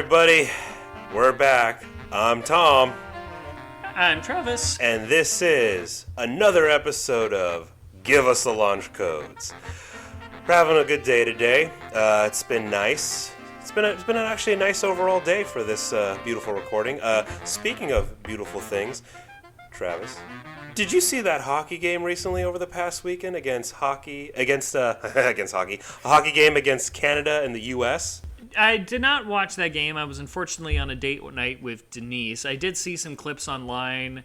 everybody. We're back. I'm Tom. I'm Travis. And this is another episode of Give Us the Launch Codes. We're having a good day today. It's been nice. It's been actually a nice overall day for this beautiful recording. Speaking of beautiful things, Travis, did you see that hockey game recently over the past weekend against a hockey game against Canada and the U.S.? I did not watch that game. I was unfortunately on a date night with Denise. I did see some clips online.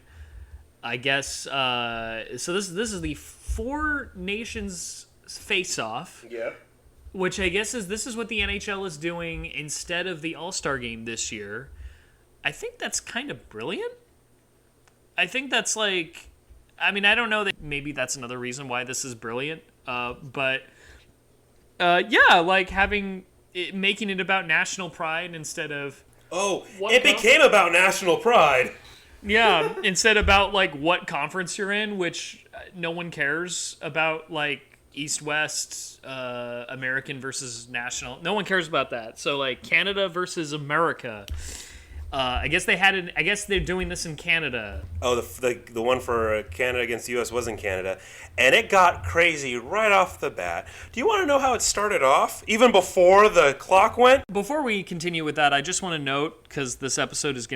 I guess so. This is the Four Nations face-off. Yep. Which I guess this is what the NHL is doing instead of the All-Star game this year. I think that's kind of brilliant. I think that's like, I mean, I don't know that maybe that's another reason why this is brilliant. But like making it about national pride instead of... Oh, it became about national pride. Yeah, instead about, like, what conference you're in, which no one cares about, like, East-West, American versus national. No one cares about that. So, like, Canada versus America. I guess they're doing this in Canada. Oh, the one for Canada against the U.S. was in Canada. And it got crazy right off the bat. Do you want to know how it started off, even before the clock went? Before we continue with that, I just want to note, because this episode is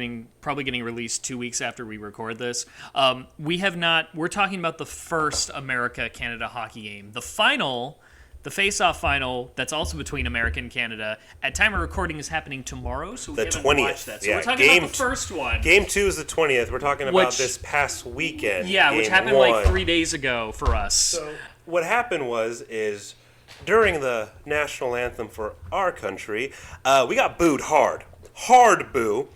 probably getting released 2 weeks after we record this, we're talking about the first America-Canada hockey game. The face-off final, that's also between America and Canada, at time of recording is happening tomorrow, so we haven't 20th. Watched that. So we're talking about the first one. Game 2 is the 20th. We're talking about this past weekend. Yeah, which happened like 3 days ago for us. So what happened is during the national anthem for our country, we got booed hard boo,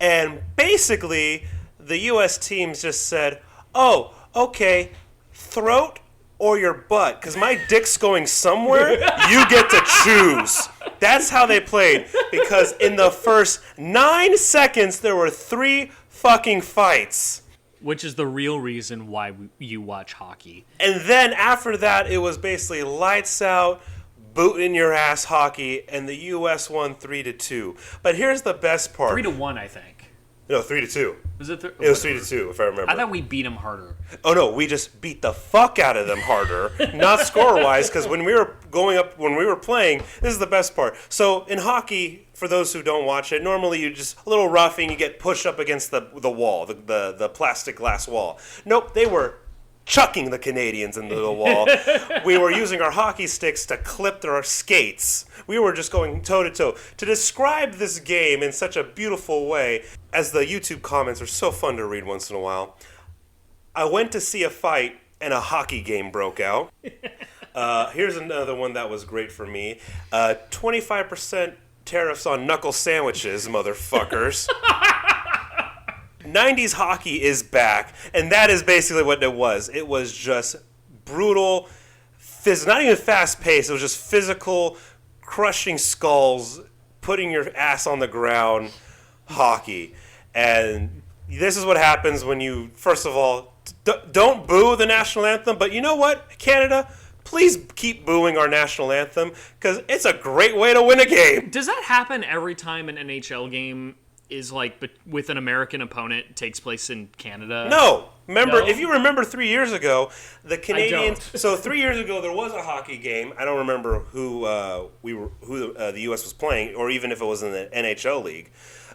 and basically the U.S. teams just said, "Oh, okay, throat or your butt, because my dick's going somewhere, you get to choose." That's how they played, because in the first 9 seconds, there were 3 fucking fights. Which is the real reason why you watch hockey. And then after that, it was basically lights out, boot in your ass hockey, and the U.S. won 3-2. But here's the best part. 3-1, I think. No, 3-2. Was it? It was 3-2, if I remember. I thought we beat them harder. Oh no, we just beat the fuck out of them harder, not score-wise, because when we were playing, this is the best part. So in hockey, for those who don't watch it, normally you just a little roughing, you get pushed up against the wall, the plastic glass wall. Nope, they were chucking the Canadians into the wall. We were using our hockey sticks to clip their skates. We were just going toe-to-toe. To describe this game in such a beautiful way, as the YouTube comments are so fun to read once in a while, I went to see a fight and a hockey game broke out. Here's another one that was great for me. 25% tariffs on knuckle sandwiches, motherfuckers. 90s hockey is back, and that is basically what it was. It was just brutal, not even fast-paced. It was just physical, crushing skulls, putting your ass on the ground hockey. And this is what happens when you, first of all, don't boo the national anthem, but you know what, Canada? Please keep booing our national anthem, because it's a great way to win a game. Does that happen every time an NHL game is like with an American opponent takes place in Canada? No. If you remember 3 years ago, the Canadians. So 3 years ago there was a hockey game. I don't remember who the U.S. was playing, or even if it was in the NHL league.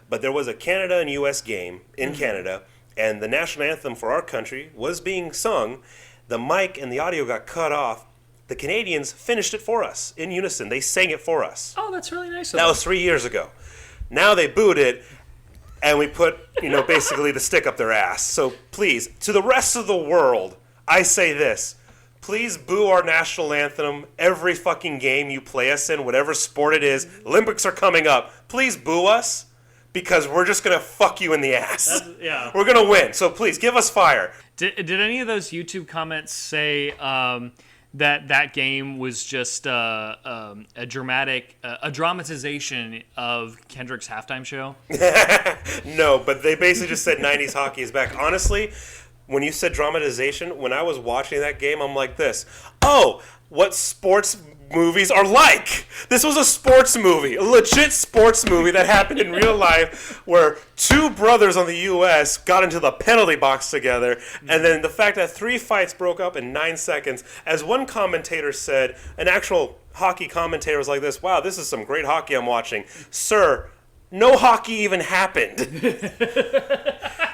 But there was a Canada and U.S. game in Canada, and the national anthem for our country was being sung. The mic and the audio got cut off. The Canadians finished it for us in unison. They sang it for us. Oh, that's really nice of them. them. That was 3 years ago. Now they booed it. And we put, basically the stick up their ass. So please, to the rest of the world, I say this. Please boo our national anthem every fucking game you play us in, whatever sport it is. Olympics are coming up. Please boo us, because we're just going to fuck you in the ass. Yeah. We're going to win. So please, give us fire. Did any of those YouTube comments say that game was just a dramatization of Kendrick's halftime show? No, but they basically just said 90s hockey is back. Honestly, when you said dramatization, when I was watching that game, I'm like this. Oh, what sports movies are like. This was a sports movie, a legit sports movie that happened in real life where two brothers on the U.S. got into the penalty box together, and then the fact that 3 fights broke up in 9 seconds. As one commentator said, an actual hockey commentator was like this, wow, this is some great hockey I'm watching. Sir, no hockey even happened.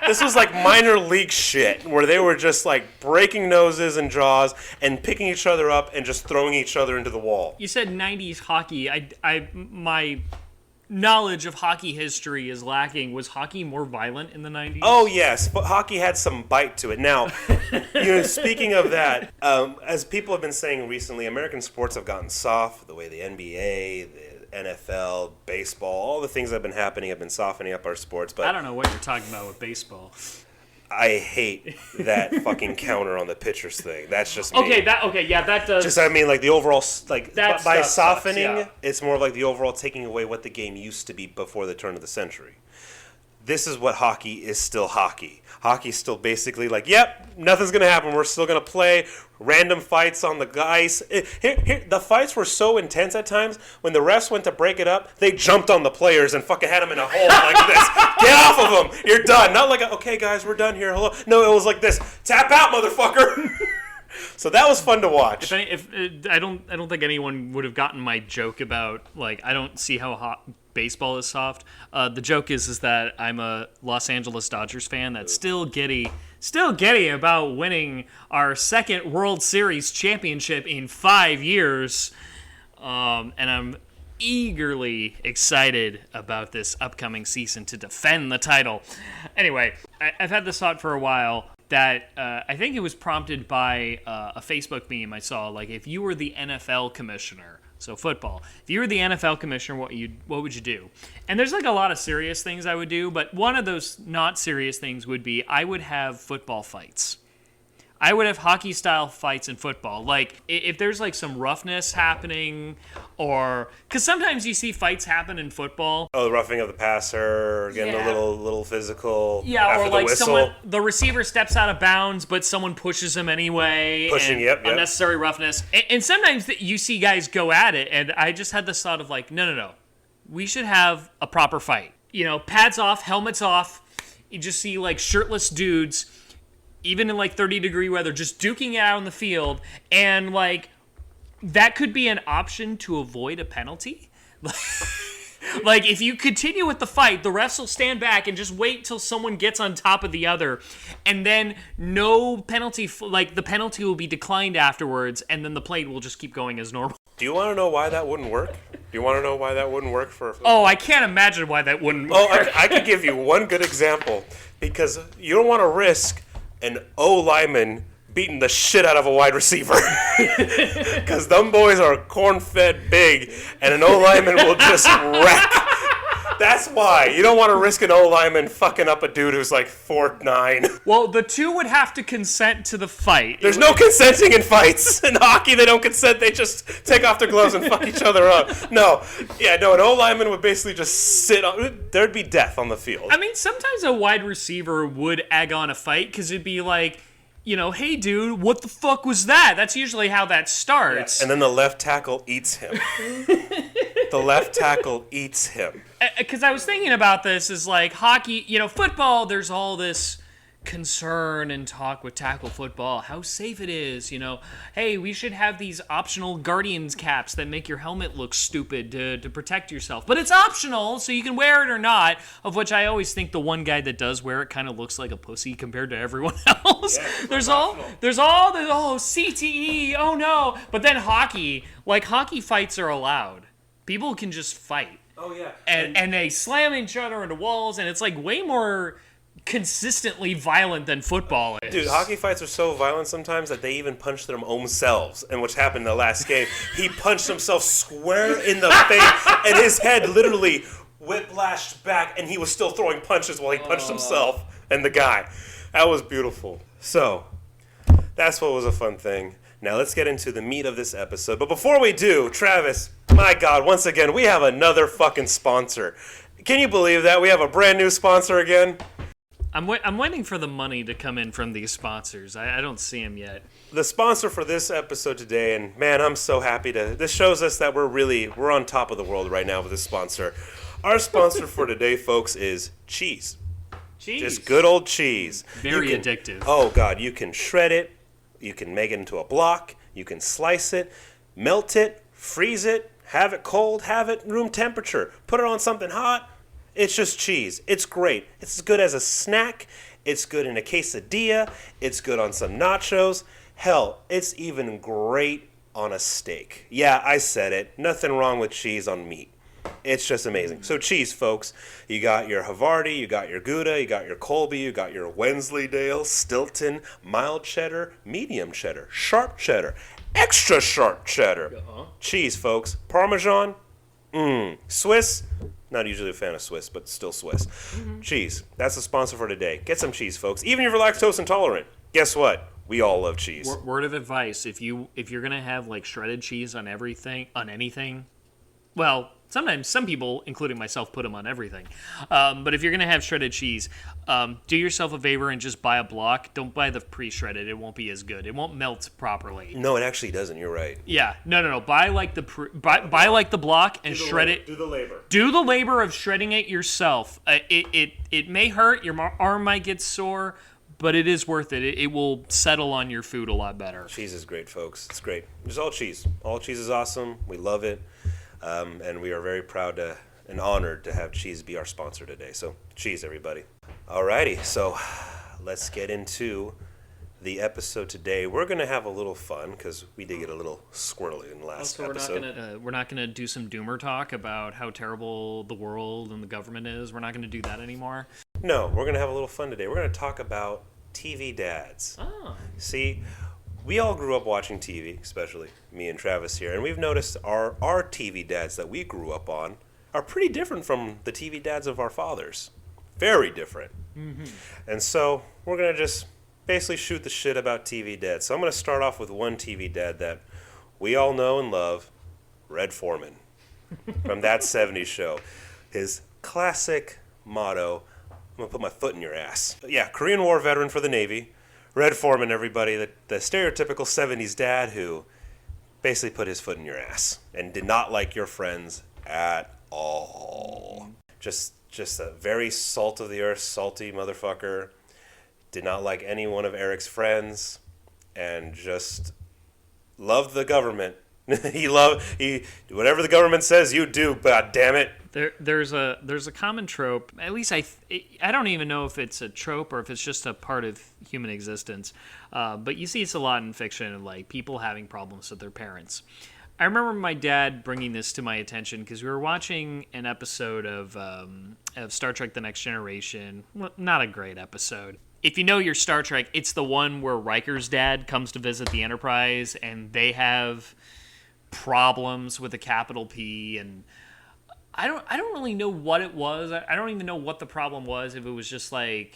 This was like minor league shit where they were just like breaking noses and jaws and picking each other up and just throwing each other into the wall. You said 90s hockey. My knowledge of hockey history is lacking. Was hockey more violent in the 90s? Oh, yes, but hockey had some bite to it. Now, speaking of that, as people have been saying recently, American sports have gotten soft. The way the NBA, the NFL, baseball, all the things that have been happening have been softening up our sports. But I don't know what you're talking about with baseball. I hate that fucking counter on the pitchers thing. That's just me. Okay, that does. Just, I mean, like, the overall, like, that by stuff softening, sucks, yeah. It's more of like the overall taking away what the game used to be before the turn of the century. This is what hockey is still hockey. Hockey's still basically like, yep, nothing's going to happen. We're still going to play random fights on the ice. The fights were so intense at times, when the refs went to break it up, they jumped on the players and fucking had them in a hole like this. Get off of them. You're done. Not like, okay, guys, we're done here. Hello. No, it was like this. Tap out, motherfucker. So that was fun to watch. I don't think anyone would have gotten my joke about, like, I don't see how hot baseball is soft. The joke is that I'm a Los Angeles Dodgers fan that's still giddy about winning our second World Series championship in 5 years. And I'm eagerly excited about this upcoming season to defend the title. Anyway, I've had this thought for a while that I think it was prompted by a Facebook meme I saw. Like, if you were the NFL commissioner, so football, if you were the NFL commissioner, what would you do? And there's like a lot of serious things I would do, but one of those not serious things would be I would have football fights. I would have hockey-style fights in football. Like, if there's, like, some roughness happening, or... Because sometimes you see fights happen in football. Oh, the roughing of the passer, getting a little physical. Yeah, after or, like, the whistle. the receiver steps out of bounds, but someone pushes him anyway. Yep. Unnecessary roughness. And sometimes you see guys go at it, and I just had this thought of, like, no. We should have a proper fight. You know, pads off, helmets off. You just see, like, shirtless dudes... even in like 30-degree weather, just duking it out on the field, and like that could be an option to avoid a penalty. Like, if you continue with the fight, the refs will stand back and just wait till someone gets on top of the other, and then no penalty, like the penalty will be declined afterwards, and then the play will just keep going as normal. Do you want to know why that wouldn't work? Do you want to know why that wouldn't work for? Oh, I can't imagine why that wouldn't work. Oh, I could give you one good example, because you don't want to risk an O lineman beating the shit out of a wide receiver. Because them boys are corn-fed big, and an O lineman will just wreck. That's why. You don't want to risk an O lineman fucking up a dude who's like 4'9". Well, the two would have to consent to the fight. There's no consenting in fights. In hockey, they don't consent. They just take off their gloves and fuck each other up. No, an O lineman would basically just sit on... There'd be death on the field. I mean, sometimes a wide receiver would egg on a fight because it'd be like, you know, hey, dude, what the fuck was that? That's usually how that starts. Yeah. And then the left tackle eats him. The left tackle eats him. Because I was thinking about this, is like hockey, you know, football, there's all this concern and talk with tackle football, how safe it is, you know. Hey, we should have these optional Guardians caps that make your helmet look stupid to protect yourself. But it's optional, so you can wear it or not, of which I always think the one guy that does wear it kind of looks like a pussy compared to everyone else. Yeah, there's all the CTE, oh no. But then hockey fights are allowed. People can just fight. Oh, yeah. And they slam each other into walls, and it's like way more consistently violent than football is. Dude, hockey fights are so violent sometimes that they even punch their own selves. And which happened in the last game. He punched himself square in the face, and his head literally whiplashed back, and he was still throwing punches while he punched himself and the guy. That was beautiful. So, that's what was a fun thing. Now let's get into the meat of this episode. But before we do, Travis, my God, once again, we have another fucking sponsor. Can you believe that? We have a brand new sponsor again. I'm waiting for the money to come in from these sponsors. I don't see them yet. The sponsor for this episode today, and man, I'm so happy to. This shows us that we're on top of the world right now with this sponsor. Our sponsor for today, folks, is cheese. Cheese. Just good old cheese. Very addictive. Oh God, you can shred it, you can make it into a block, you can slice it, melt it, freeze it, have it cold, have it room temperature, put it on something hot. It's just cheese. It's great. It's as good as a snack. It's good in a quesadilla. It's good on some nachos. Hell, it's even great on a steak. Yeah, I said it. Nothing wrong with cheese on meat. It's just amazing. So cheese, folks. You got your Havarti, you got your Gouda, you got your Colby, you got your Wensleydale, Stilton, mild cheddar, medium cheddar, sharp cheddar, extra sharp cheddar. Cheese, folks. Parmesan, Swiss. Not usually a fan of Swiss, but still Swiss. Cheese. That's the sponsor for today. Get some cheese, folks. Even if you're lactose intolerant, guess what? We all love cheese. Word of advice: if you're gonna have like shredded cheese on anything, well, sometimes some people, including myself, put them on everything. But if you're gonna have shredded cheese, do yourself a favor and just buy a block. Don't buy the pre-shredded; it won't be as good. It won't melt properly. No, it actually doesn't. You're right. Yeah, no. Buy like buy like the block and shred it. Do the labor. Do the labor of shredding it yourself. It may hurt. Your arm might get sore, but it is worth it. It will settle on your food a lot better. Cheese is great, folks. It's great. Just all cheese. All cheese is awesome. We love it. And we are very proud and honored to have cheese be our sponsor today. So, cheese, everybody. Alrighty, so let's get into the episode today. We're going to have a little fun because we did get a little squirrely in the last episode. We're not gonna do some doomer talk about how terrible the world and the government is. We're not gonna do that anymore. No, we're going to have a little fun today. We're going to talk about TV dads. Oh. See, we all grew up watching TV, especially me and Travis here, and we've noticed our TV dads that we grew up on are pretty different from the TV dads of our fathers. Very different. Mm-hmm. And so we're going to just basically shoot the shit about TV dads. So I'm going to start off with one TV dad that we all know and love, Red Foreman, from That 70s Show. His classic motto, I'm going to put my foot in your ass. Yeah, Korean War veteran for the Navy. Red Foreman, everybody, the stereotypical 70s dad who basically put his foot in your ass and did not like your friends at all. Just a very salt of the earth, salty motherfucker. Did not like any one of Eric's friends and just loved the government. he whatever the government says you do, god damn it. There's a common trope. At least I don't even know if it's a trope or if it's just a part of human existence. But you see it's a lot in fiction of like people having problems with their parents. I remember my dad bringing this to my attention because we were watching an episode of Star Trek: The Next Generation. Well, not a great episode. If you know your Star Trek, it's the one where Riker's dad comes to visit the Enterprise and they have problems with a capital P, and I don't really know what it was. I don't even know what the problem was. If it was just like,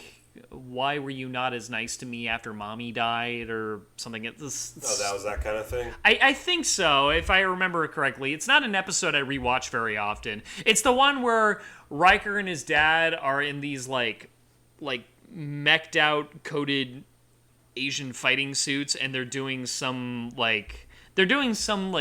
why were you not as nice to me after mommy died or something? That was that kind of thing? I think so, if I remember it correctly. It's not an episode I rewatch very often. It's the one where Riker and his dad are in these like mech'd out, coated Asian fighting suits, and they're doing some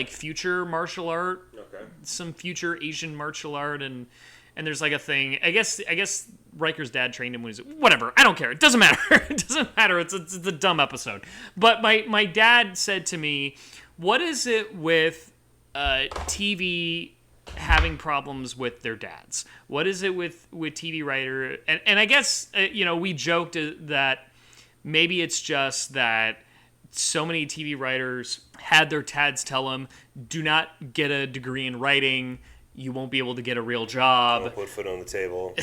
future martial art. Okay. Some future Asian martial art, and there's like a thing. I guess Riker's dad trained him when he was whatever. I don't care. It doesn't matter. It doesn't matter. It's a dumb episode. But my dad said to me, "What is it with TV having problems with their dads? What is it with TV writer?" And I guess we joked that maybe it's just that so many TV writers had their dads tell them, do not get a degree in writing. You won't be able to get a real job. Don't put foot on the table.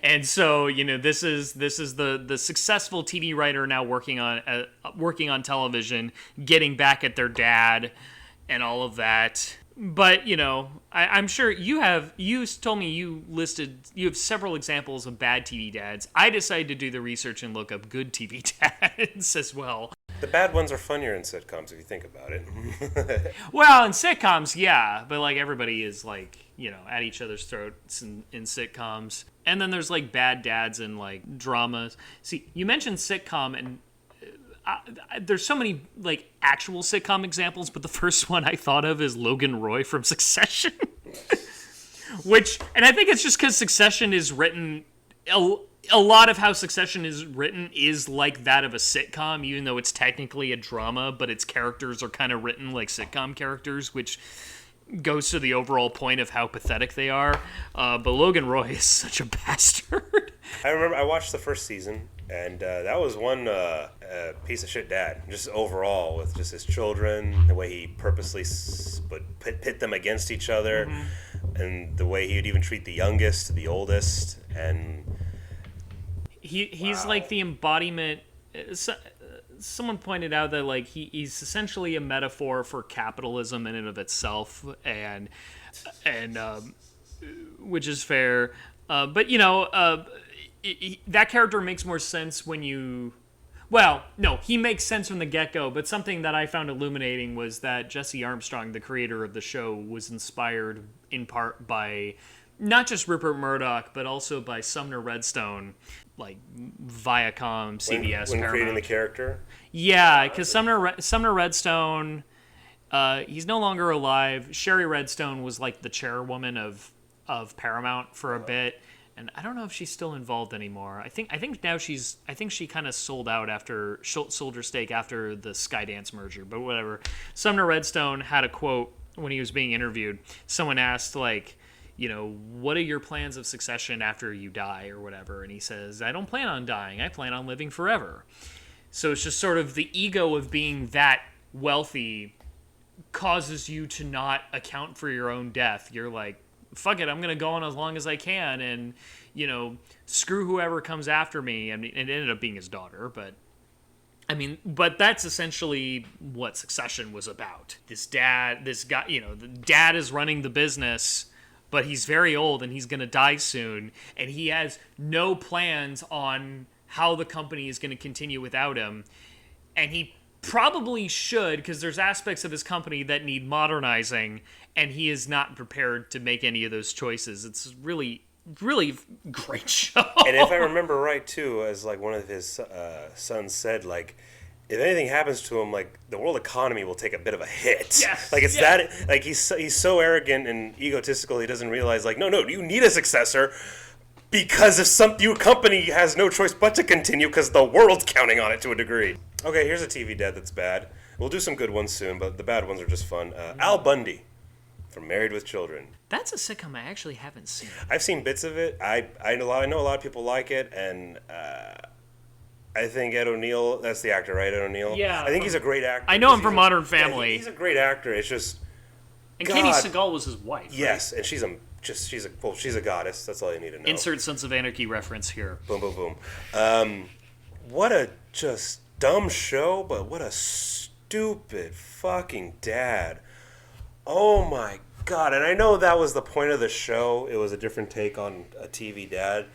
And so, this is the successful TV writer now working on television, getting back at their dad and all of that. But, I'm sure you told me you have several examples of bad TV dads. I decided to do the research and look up good TV dads as well. The bad ones are funnier in sitcoms if you think about it. Well, in sitcoms, yeah, but like everybody is like, at each other's throats in sitcoms. And then there's like bad dads and like dramas. See, you mentioned sitcom, and there's so many like actual sitcom examples, but the first one I thought of is Logan Roy from Succession. And I think it's just because Succession is written, a lot of how Succession is written is like that of a sitcom, even though it's technically a drama, but its characters are kind of written like sitcom characters, which goes to the overall point of how pathetic they are. But Logan Roy is such a bastard. I remember I watched the first season, and that was one piece of shit dad, just overall, with just his children, the way he purposely would pit them against each other, and the way he would even treat the youngest to the oldest, and he's like the embodiment. Someone pointed out that like he's essentially a metaphor for capitalism in and of itself, and which is fair. But that character makes more sense when you. Well, no, he makes sense from the get-go, but something that I found illuminating was that Jesse Armstrong, the creator of the show, was inspired in part by not just Rupert Murdoch, but also by Sumner Redstone, like Viacom, CBS, when Paramount. creating the character? Yeah, because Sumner Redstone, he's no longer alive. Sherry Redstone was like the chairwoman of Paramount for a bit. And I don't know if she's still involved anymore. I think now she kind of sold her stake after the Skydance merger, but whatever. Sumner Redstone had a quote when he was being interviewed. Someone asked, like, what are your plans of succession after you die or whatever? And he says, I don't plan on dying. I plan on living forever. So it's just sort of the ego of being that wealthy causes you to not account for your own death. You're like, fuck it, I'm going to go on as long as I can and, screw whoever comes after me. I mean, it ended up being his daughter, but that's essentially what Succession was about. This guy, the dad is running the business, but he's very old and he's going to die soon, and he has no plans on how the company is going to continue without him. And he probably should, because there's aspects of his company that need modernizing, and he is not prepared to make any of those choices. It's really, really great show. And if I remember right, too, as like one of his sons said, like, if anything happens to him, like, the world economy will take a bit of a hit. Yes. Like, it's that, like, he's so arrogant and egotistical, he doesn't realize, like, no, you need a successor, because if your company has no choice but to continue, because the world's counting on it to a degree. Okay, here's a TV dad that's bad. We'll do some good ones soon, but the bad ones are just fun. Al Bundy from Married with Children. That's a sitcom I actually haven't seen. I've seen bits of it. I know a lot of people like it, and I think Ed O'Neill, that's the actor, right? Ed O'Neill? Yeah. I think he's a great actor. I know him from Modern Family. Yeah, he's a great actor. It's just... And Katie Sagal was his wife, yes, right? and she's a goddess. That's all you need to know. Insert Sons of Anarchy reference here. Boom, boom, boom. What a just dumb show, but what a stupid fucking dad. Oh my God. And I know that was the point of the show. It was a different take on a TV dad.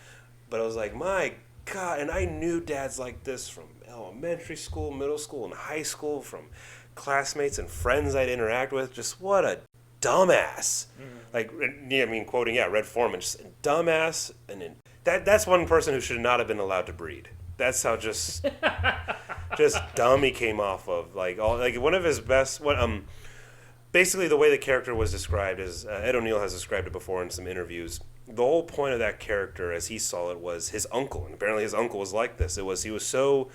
But I was like, my God. And I knew dads like this from elementary school, middle school, and high school, from classmates and friends I'd interact with. Just what a dumbass. Like, quoting, Red Foreman, just a dumbass. And that's one person who should not have been allowed to breed. That's how just dumb he came off of. Like one of his best. Basically, the way the character was described is Ed O'Neill has described it before in some interviews. The whole point of that character, as he saw it, was his uncle, and apparently his uncle was like this. He was so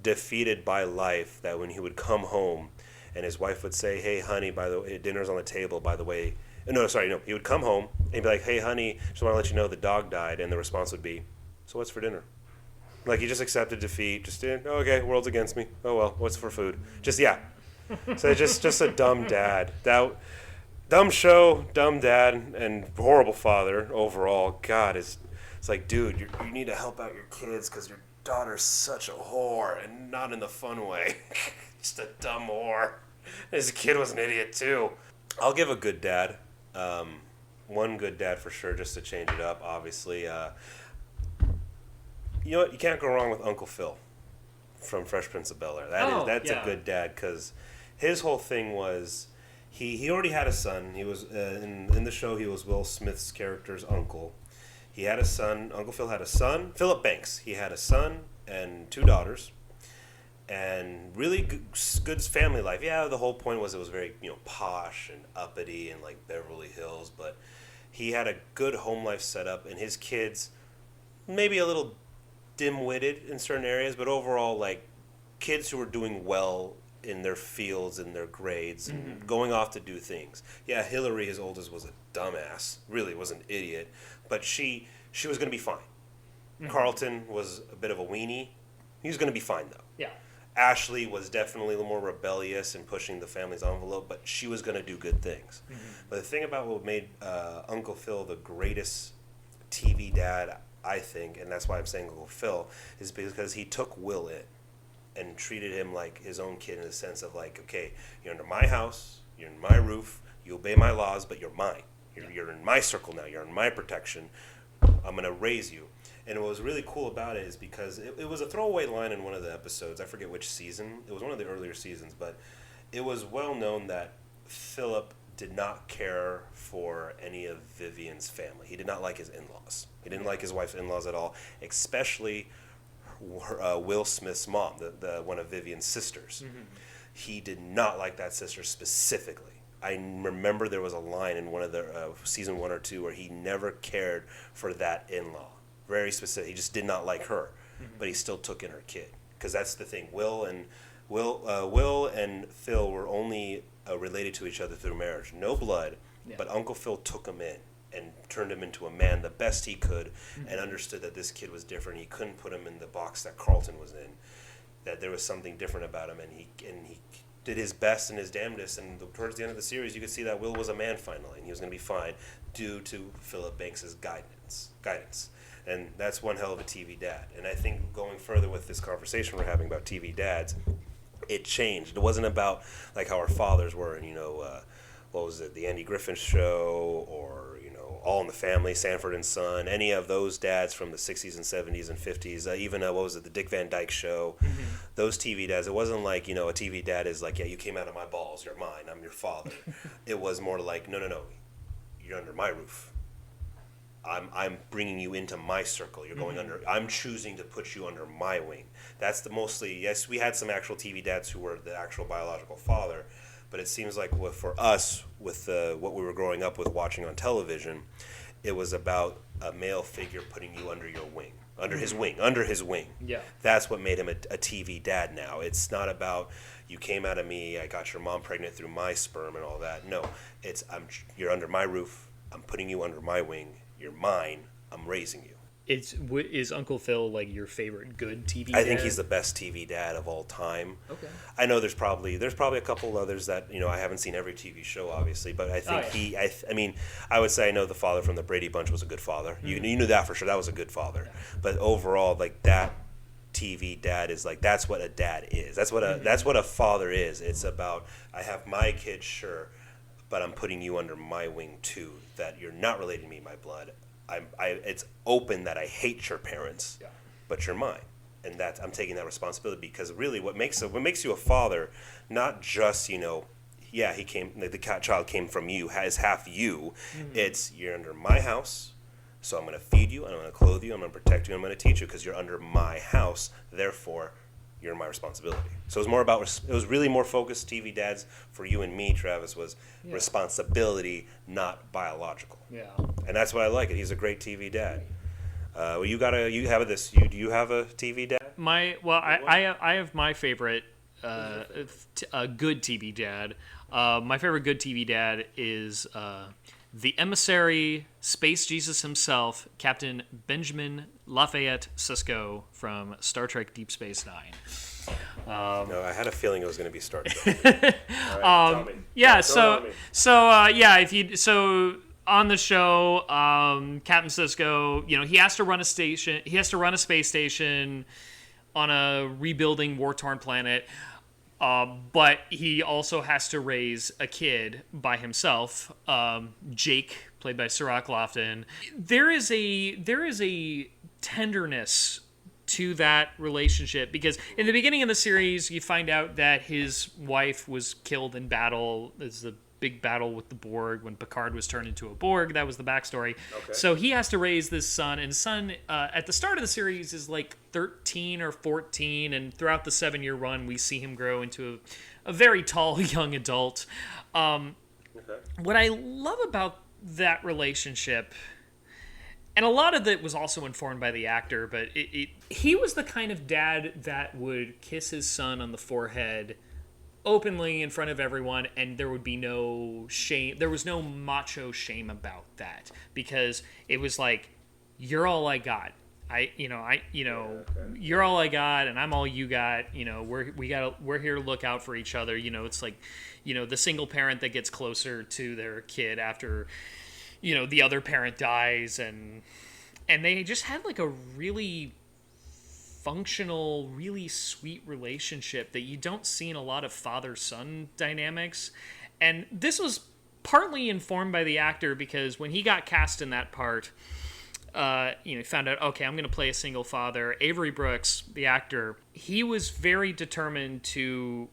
defeated by life that when he would come home, and his wife would say, "Hey, honey, by the way, dinner's on the table. By the way." No. He would come home and he'd be like, "Hey, honey, just want to let you know the dog died," and the response would be, "So what's for dinner?" Like, he just accepted defeat. Just, okay, world's against me. Oh, well, what's for food? So just a dumb dad. That dumb show, dumb dad, and horrible father overall. God, it's like, dude, you need to help out your kids because your daughter's such a whore, and not in the fun way. Just a dumb whore. His kid was an idiot, too. I'll give a good dad. One good dad for sure, just to change it up, obviously. You know what? You can't go wrong with Uncle Phil from Fresh Prince of Bel-Air. That's a good dad, because his whole thing was he already had a son. He was in the show. He was Will Smith's character's uncle. He had a son. Uncle Phil had a son. Philip Banks. He had a son and 2 daughters. And really good family life. Yeah, the whole point was it was very, posh and uppity and like Beverly Hills. But he had a good home life set up. And his kids, maybe a little dim-witted in certain areas, but overall, like, kids who were doing well in their fields and their grades and going off to do things. Yeah, Hillary, his oldest, was a dumbass. Really was an idiot. But she was going to be fine. Carlton was a bit of a weenie. He was going to be fine, though. Yeah. Ashley was definitely a little more rebellious and pushing the family's envelope, but she was going to do good things. But the thing about what made Uncle Phil the greatest TV dad, I think, and that's why I'm saying Uncle Phil, is because he took Will in and treated him like his own kid in the sense of like, okay, you're under my house, you're in my roof, you obey my laws, but you're mine. You're in my circle now, you're in my protection. I'm going to raise you. And what was really cool about it is because it was a throwaway line in one of the episodes. I forget which season. It was one of the earlier seasons, but it was well known that Philip did not care for any of Vivian's family. He did not like his in-laws. He didn't like his wife's in-laws at all, especially Will Smith's mom, the one of Vivian's sisters. He did not like that sister specifically. I remember there was a line in one of the season 1 or 2 where he never cared for that in-law. Very specific. He just did not like her, but he still took in her kid because that's the thing. Will and Phil were only related to each other through marriage, no blood. Yeah. But Uncle Phil took him in and turned him into a man the best he could, and understood that this kid was different. He couldn't put him in the box that Carlton was in. That there was something different about him, and he did his best and his damnedest. And towards the end of the series, you could see that Will was a man finally, and he was going to be fine due to Philip Banks's guidance. And that's one hell of a TV dad. And I think going further with this conversation we're having about TV dads, it changed. It wasn't about like how our fathers were, and what was it, the Andy Griffith Show, or All in the Family, Sanford and Son, any of those dads from the 60s and 70s and 50s, even what was it, the Dick Van Dyke Show, those TV dads. It wasn't like a TV dad is like, yeah, you came out of my balls, you're mine, I'm your father. It was more like, no, you're under my roof. I'm bringing you into my circle. You're going under. I'm choosing to put you under my wing. That's the mostly. Yes, we had some actual TV dads who were the actual biological father, but it seems like for us, with what we were growing up with watching on television, it was about a male figure putting you under your wing, under his wing. Yeah. That's what made him a TV dad. Now it's not about you came out of me. I got your mom pregnant through my sperm and all that. No, it's you're under my roof. I'm putting you under my wing. You're mine. I'm raising you. Is Uncle Phil like your favorite good TV dad? I think he's the best TV dad of all time. Okay. I know there's probably a couple others that I haven't seen every TV show obviously, but I think I would say I know the father from the Brady Bunch was a good father. You knew that for sure. That was a good father. Yeah. But overall, like that TV dad is like that's what a dad is. That's what a father is. It's about I have my kids, sure, but I'm putting you under my wing too. That you're not related to me by blood. It's open that I hate your parents, but you're mine, and that I'm taking that responsibility because really, what makes you a father, not just he came the child came from you, is half you. It's you're under my house, so I'm going to feed you, and I'm going to clothe you, I'm going to protect you, I'm going to teach you because you're under my house. Therefore, you're my responsibility. So it was really more focused. TV dads for you and me, Travis, was responsibility, not biological. Yeah. And that's why I like it. He's a great TV dad. Do you have a TV dad? I have my favorite good TV dad. My favorite good TV dad is the emissary, Space Jesus himself, Captain Benjamin Lafayette Sisko from Star Trek Deep Space Nine. No, I had a feeling it was going to be Star Trek. Tell me. Yeah, on the show, Captain Sisko, he has to run a station. He has to run a space station on a rebuilding, war-torn planet. But he also has to raise a kid by himself. Jake, played by Sirach Lofton. There is a tenderness to that relationship because in the beginning of the series, you find out that his wife was killed in battle. As the big battle with the Borg when Picard was turned into a Borg. That was the backstory. Okay. So he has to raise this son, and son at the start of the series is like 13 or 14, and throughout the 7-year run, we see him grow into a very tall young adult. What I love about that relationship, and a lot of it was also informed by the actor, but he was the kind of dad that would kiss his son on the forehead openly in front of everyone, and there would be no shame. There was no macho shame about that, because it was like, you're all I got. You're all I got, and I'm all you got. We're here to look out for each other. It's like, the single parent that gets closer to their kid after, the other parent dies, and they just had like a really functional, really sweet relationship that you don't see in a lot of father-son dynamics. And this was partly informed by the actor, because when he got cast in that part, he found out, okay, I'm going to play a single father. Avery Brooks, the actor, he was very determined to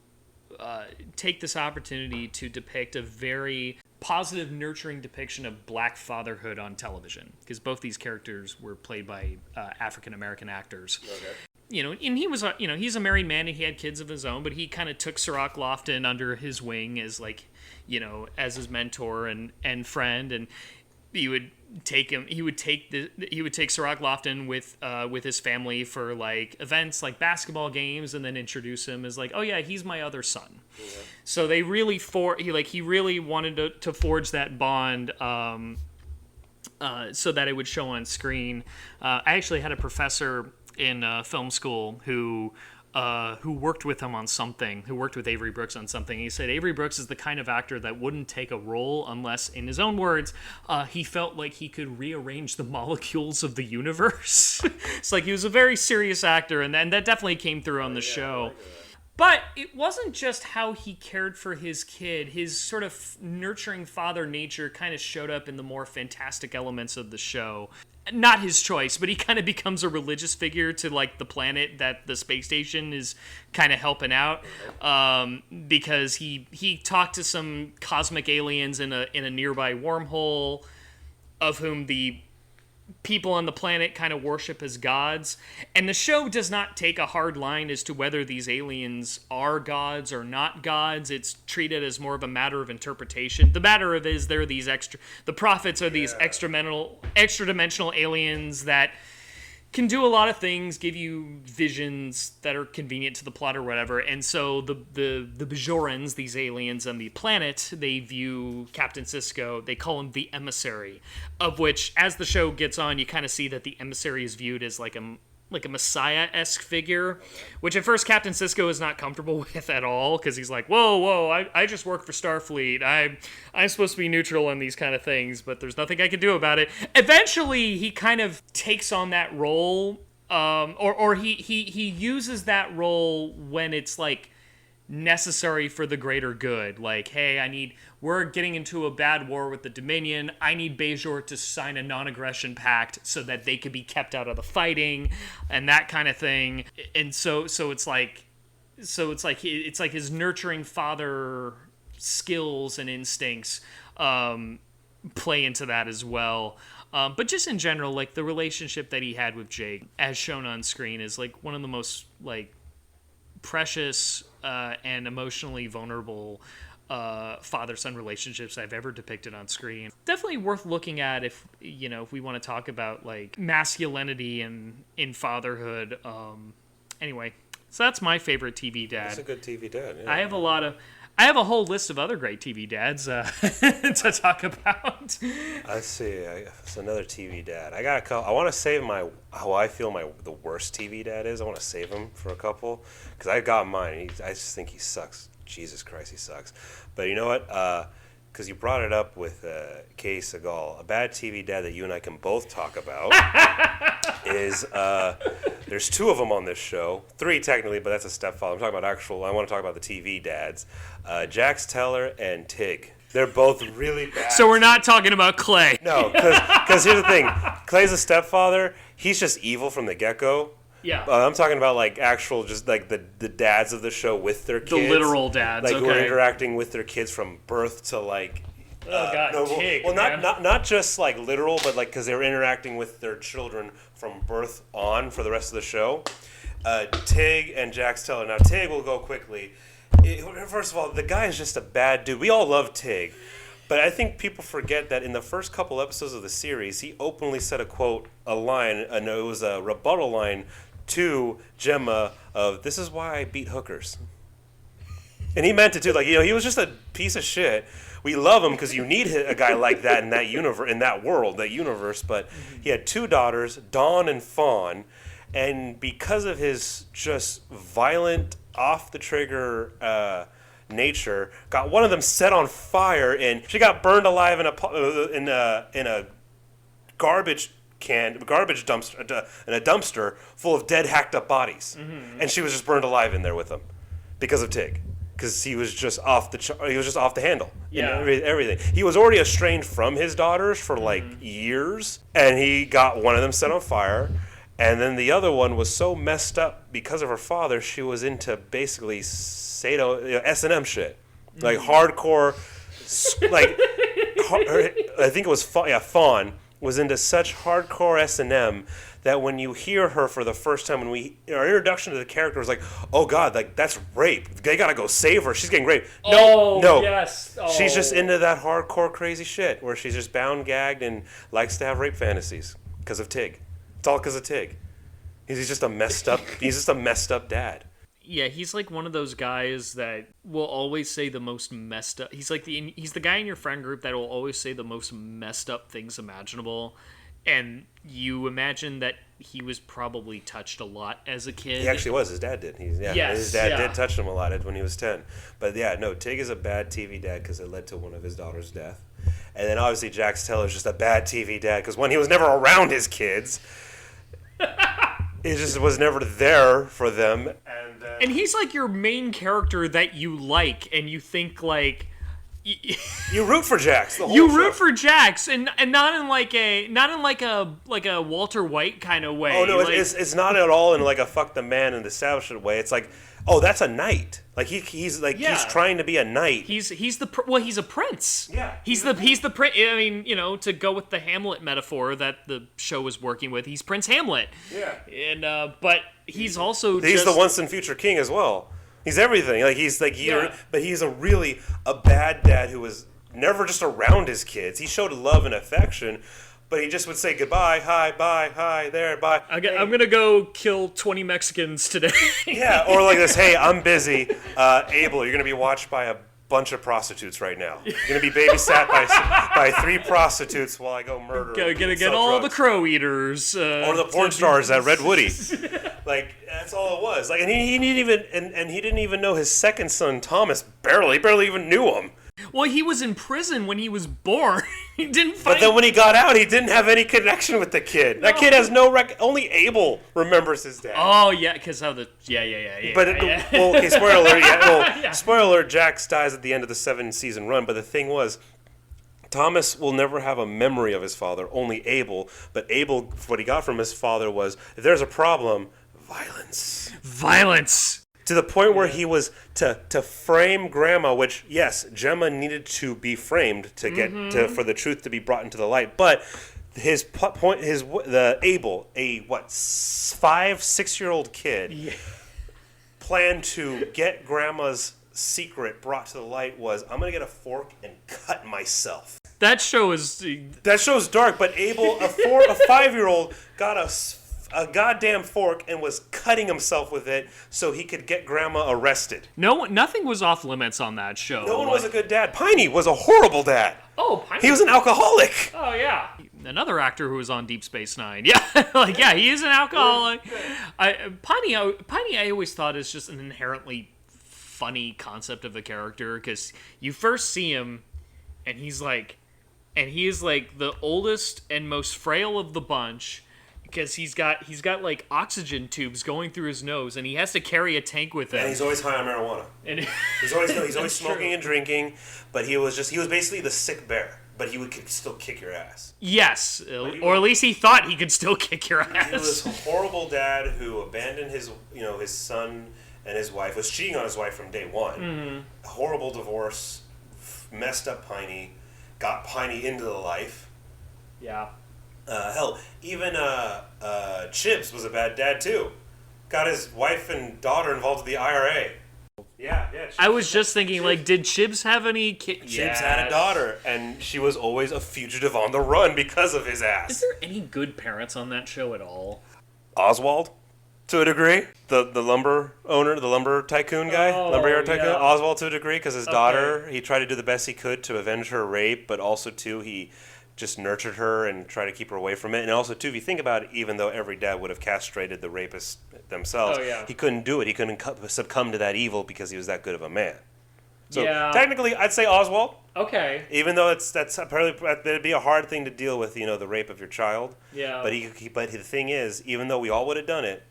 take this opportunity to depict a very positive, nurturing depiction of black fatherhood on television, because both these characters were played by African-American actors. Okay. And he was, he's a married man and he had kids of his own, but he kind of took Sirach Lofton under his wing as as his mentor and friend, and he would take Sirach Lofton with his family for like events like basketball games, and then introduce him as like, oh yeah, he's my other son. Yeah. So they really he really wanted to forge that bond, so that it would show on screen. I actually had a professor in film school who worked with him on something, who worked with Avery Brooks on something. He said Avery Brooks is the kind of actor that wouldn't take a role unless, in his own words, he felt like he could rearrange the molecules of the universe. It's like he was a very serious actor, and that definitely came through on the show. But it wasn't just how he cared for his kid. His sort of nurturing father nature kind of showed up in the more fantastic elements of the show. Not his choice, but he kind of becomes a religious figure to like the planet that the space station is kind of helping out, because he talked to some cosmic aliens in a nearby wormhole, of whom the people on the planet kind of worship as gods. And the show does not take a hard line as to whether these aliens are gods or not gods. It's treated as more of a matter of interpretation. The matter of is they're these the prophets are these extra-dimensional aliens that can do a lot of things, give you visions that are convenient to the plot or whatever. And so the Bajorans, these aliens on the planet, they view Captain Sisko, they call him the emissary, of which, as the show gets on, you kind of see that the emissary is viewed as like a Messiah-esque figure, which at first Captain Sisko is not comfortable with at all, because he's like, whoa, I just work for Starfleet. I'm supposed to be neutral on these kind of things, but there's nothing I can do about it. Eventually, he kind of takes on that role, or he uses that role when it's like necessary for the greater good. Like, hey, we're getting into a bad war with the Dominion. I need Bajor to sign a non-aggression pact so that they could be kept out of the fighting and that kind of thing. And so it's like his nurturing father skills and instincts play into that as well. But just in general, like the relationship that he had with Jake, as shown on screen, is like one of the most like precious and emotionally vulnerable father-son relationships I've ever depicted on screen. Definitely worth looking at if we want to talk about like masculinity and in fatherhood. Anyway, so that's my favorite TV dad. That's a good TV dad. Yeah. I have a whole list of other great TV dads to talk about. I see. It's another TV dad. I got a couple. I want to save how I feel the worst TV dad is. I want to save him for a couple, because I got mine. I just think he sucks. Jesus Christ, he sucks. But you know what? Because you brought it up with Kay Segal, a bad TV dad that you and I can both talk about is there's 2 of them on this show, 3 technically, but that's a stepfather. I want to talk about the TV dads, Jax Teller and Tig. They're both really bad. So we're not talking about Clay. No, because here's the thing. Clay's a stepfather. He's just evil from the get-go. Yeah. I'm talking about like actual, just like the dads of the show with their kids. The literal dads, like who are interacting with their kids from birth to like. Oh God, Tig, well, man. not just like literal, but like because they were interacting with their children from birth on for the rest of the show. Tig and Jax Teller. Now Tig will go quickly. First of all, the guy is just a bad dude. We all love Tig, but I think people forget that in the first couple episodes of the series, he openly said a line, and it was a rebuttal line to Gemma of "This is why I beat hookers," and he meant it too. Like, he was just a piece of shit. We love him because you need a guy like that in that universe, in that world, that universe. But he had 2 daughters, Dawn and Fawn, and because of his just violent, off the trigger nature, got one of them set on fire, and she got burned alive in a garbage dumpster full of dead, hacked up bodies, and she was just burned alive in there with them because of Tig. Because he was just off the handle. Yeah. Everything. He was already estranged from his daughters for like years, and he got one of them set on fire, and then the other one was so messed up because of her father. She was into basically S&M shit, like hardcore, like I think it was Fawn was into such hardcore S&M that when you hear her for the first time, our introduction to the character was like, oh God, like that's rape. They gotta go save her. She's getting raped. No. Yes. Oh. She's just into that hardcore crazy shit where she's just bound, gagged, and likes to have rape fantasies because of Tig. It's all because of Tig. He's just a messed up dad. Yeah, he's like one of those guys that will always say the most messed up. He's the guy in your friend group that will always say the most messed up things imaginable. And you imagine that he was probably touched a lot as a kid. He actually was. His dad did. His dad did touch him a lot when he was 10. But yeah, no, Tig is a bad TV dad because it led to one of his daughter's death. And then obviously Jax Teller's just a bad TV dad because when he was never around his kids, he just was never there for them. And he's like your main character that you like, and you think like... You root for Jax. Root for Jax, and not in like a Walter White kind of way. Oh no, it's not at all in like a fuck the man and establishment way. It's like, oh, that's a knight. Like he's trying to be a knight. He's a prince. Yeah, he's the prince. I mean, to go with the Hamlet metaphor that the show was working with, he's Prince Hamlet. Yeah, and but he's also the once and future king as well. He's everything. But he's a bad dad who was never just around his kids. He showed love and affection, but he just would say goodbye, hi, bye, hi, there, bye. I'm gonna go kill 20 Mexicans today. Yeah, or like this. Hey, I'm busy. Abel, you're gonna be watched by a bunch of prostitutes right now. You're gonna be babysat by 3 prostitutes while I go murder. Gonna get all the crow eaters, or the porn stars at Red Woody. Like that's all it was. Like, and he didn't even know his second son Thomas. Barely even knew him. Well, he was in prison when he was born. He didn't find... But then when he got out, he didn't have any connection with the kid. That kid has no only Abel remembers his dad. Oh yeah, because how the But well, okay, spoiler alert. Yeah, spoiler alert. Jax dies at the end of the 7-season run. But the thing was, Thomas will never have a memory of his father. Only Abel. But Abel, what he got from his father was, if there's a problem, violence. To the point where he was to frame Grandma, which yes, Gemma needed to be framed to get for the truth to be brought into the light. But Abel, a 5-6-year-old kid, planned to get Grandma's secret brought to the light was, I'm gonna get a fork and cut myself. That show's dark. But Abel, a 5-year-old, got a goddamn fork and was cutting himself with it so he could get Grandma arrested. No, nothing was off limits on that show. No one was a good dad. Piney was a horrible dad. Oh, Piney. He was an alcoholic. Oh, yeah. Another actor who was on Deep Space Nine. Yeah, he is an alcoholic. Piney, I always thought is just an inherently funny concept of a character because you first see him and he is like the oldest and most frail of the bunch. Because he's got like oxygen tubes going through his nose, and he has to carry a tank with him. And he's always high on marijuana. And he's always smoking and drinking. But he was basically the sick bear. but he could still kick your ass. Yes, or at least he thought he could still kick your ass. He was a horrible dad who abandoned his son and his wife, was cheating on his wife from day one. Mm-hmm. A horrible divorce, messed up Piney, got Piney into the life. Yeah. Hell, even Chibs was a bad dad too. Got his wife and daughter involved with the IRA. Yeah. I was just thinking, did Chibs have any kids? Chibs had a daughter, and she was always a fugitive on the run because of his ass. Is there any good parents on that show at all? Oswald, to a degree. The lumber owner, the lumber tycoon guy, lumberyard tycoon. Yeah. Oswald, to a degree, because his daughter, he tried to do the best he could to avenge her rape, but also, too, he just nurtured her and tried to keep her away from it. And also, too, if you think about it, even though every dad would have castrated the rapists themselves, he couldn't do it. He couldn't succumb to that evil because he was that good of a man. So technically, I'd say Oswald. Okay. Even though that's apparently that'd be a hard thing to deal with, the rape of your child. Yeah. But the thing is, even though we all would have done it,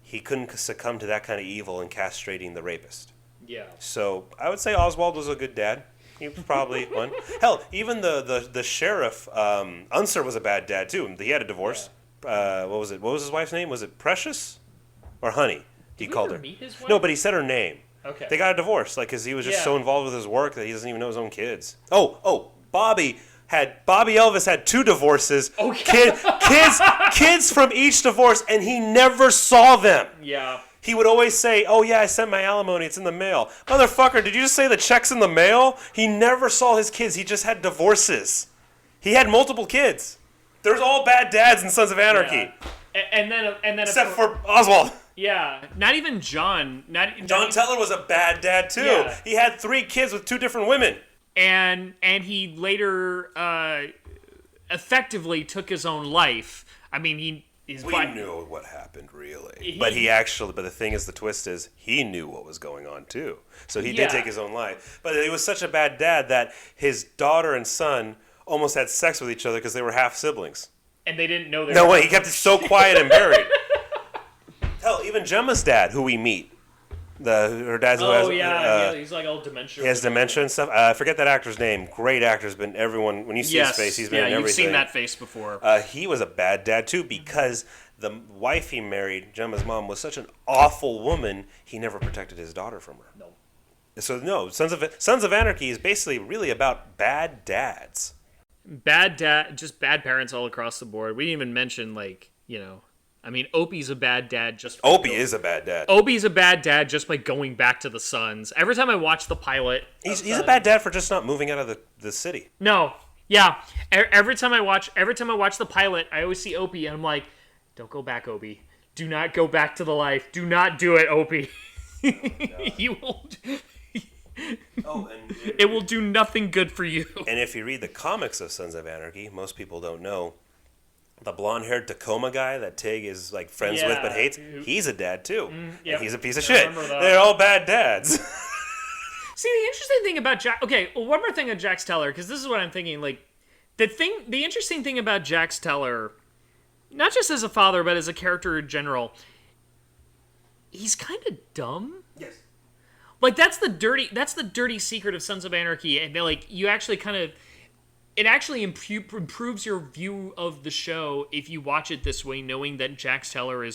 he couldn't succumb to that kind of evil in castrating the rapist. Yeah. So I would say Oswald was a good dad. He was probably one. Hell, even the sheriff, Unser was a bad dad too. He had a divorce. Yeah. What was it? What was his wife's name? Was it Precious or Honey? He called her. Meet his wife? No, but he said her name. Okay. They got a divorce, because he was just so involved with his work that he doesn't even know his own kids. Bobby Elvis had 2 divorces. Okay. Kids from each divorce, and he never saw them. Yeah. He would always say, "Oh yeah, I sent my alimony. It's in the mail." Motherfucker, did you just say the check's in the mail? He never saw his kids. He just had divorces. He had multiple kids. There's all bad dads in Sons of Anarchy. Yeah. And then except for Oswald. Yeah. Not even John. John Teller was a bad dad too. Yeah. He had 3 kids with 2 different women. And he later effectively took his own life. I mean, we knew what happened, really. But the thing is, the twist is, he knew what was going on, too. So he did take his own life. But he was such a bad dad that his daughter and son almost had sex with each other because they were half siblings. And they didn't know they No way, he kept it so quiet and buried. Hell, even Gemma's dad, who we meet. Her dad's who has... he's like all dementia. He has dementia and stuff. I forget that actor's name. Great actor's been everyone... When you see his face, he's been in everything. Yeah, you've seen that face before. He was a bad dad, too, because the wife he married, Gemma's mom, was such an awful woman, he never protected his daughter from her. No. So, no, Sons of Anarchy is basically really about bad dads. Just bad parents all across the board. We didn't even mention, Opie's a bad dad just... Opie is a bad dad. Opie's a bad dad just by going back to the Sons. Every time I watch the pilot... He's a bad dad for just not moving out of the city. No. Yeah. Every time I watch the pilot, I always see Opie, and I'm like, don't go back, Opie. Do not go back to the life. Do not do it, Opie. You won't... it will do nothing good for you. And if you read the comics of Sons of Anarchy, most people don't know, the blonde-haired Tacoma guy that Tig is friends with but hates, he's a dad too. And he's a piece of shit. They're all bad dads. See, the interesting thing about Jack... Okay, one more thing on Jax Teller, because this is what I'm thinking. The interesting thing about Jax Teller, not just as a father, but as a character in general, he's kind of dumb. Yes. That's the dirty secret of Sons of Anarchy, and you actually kind of... It actually improves your view of the show if you watch it this way, knowing that Jax Teller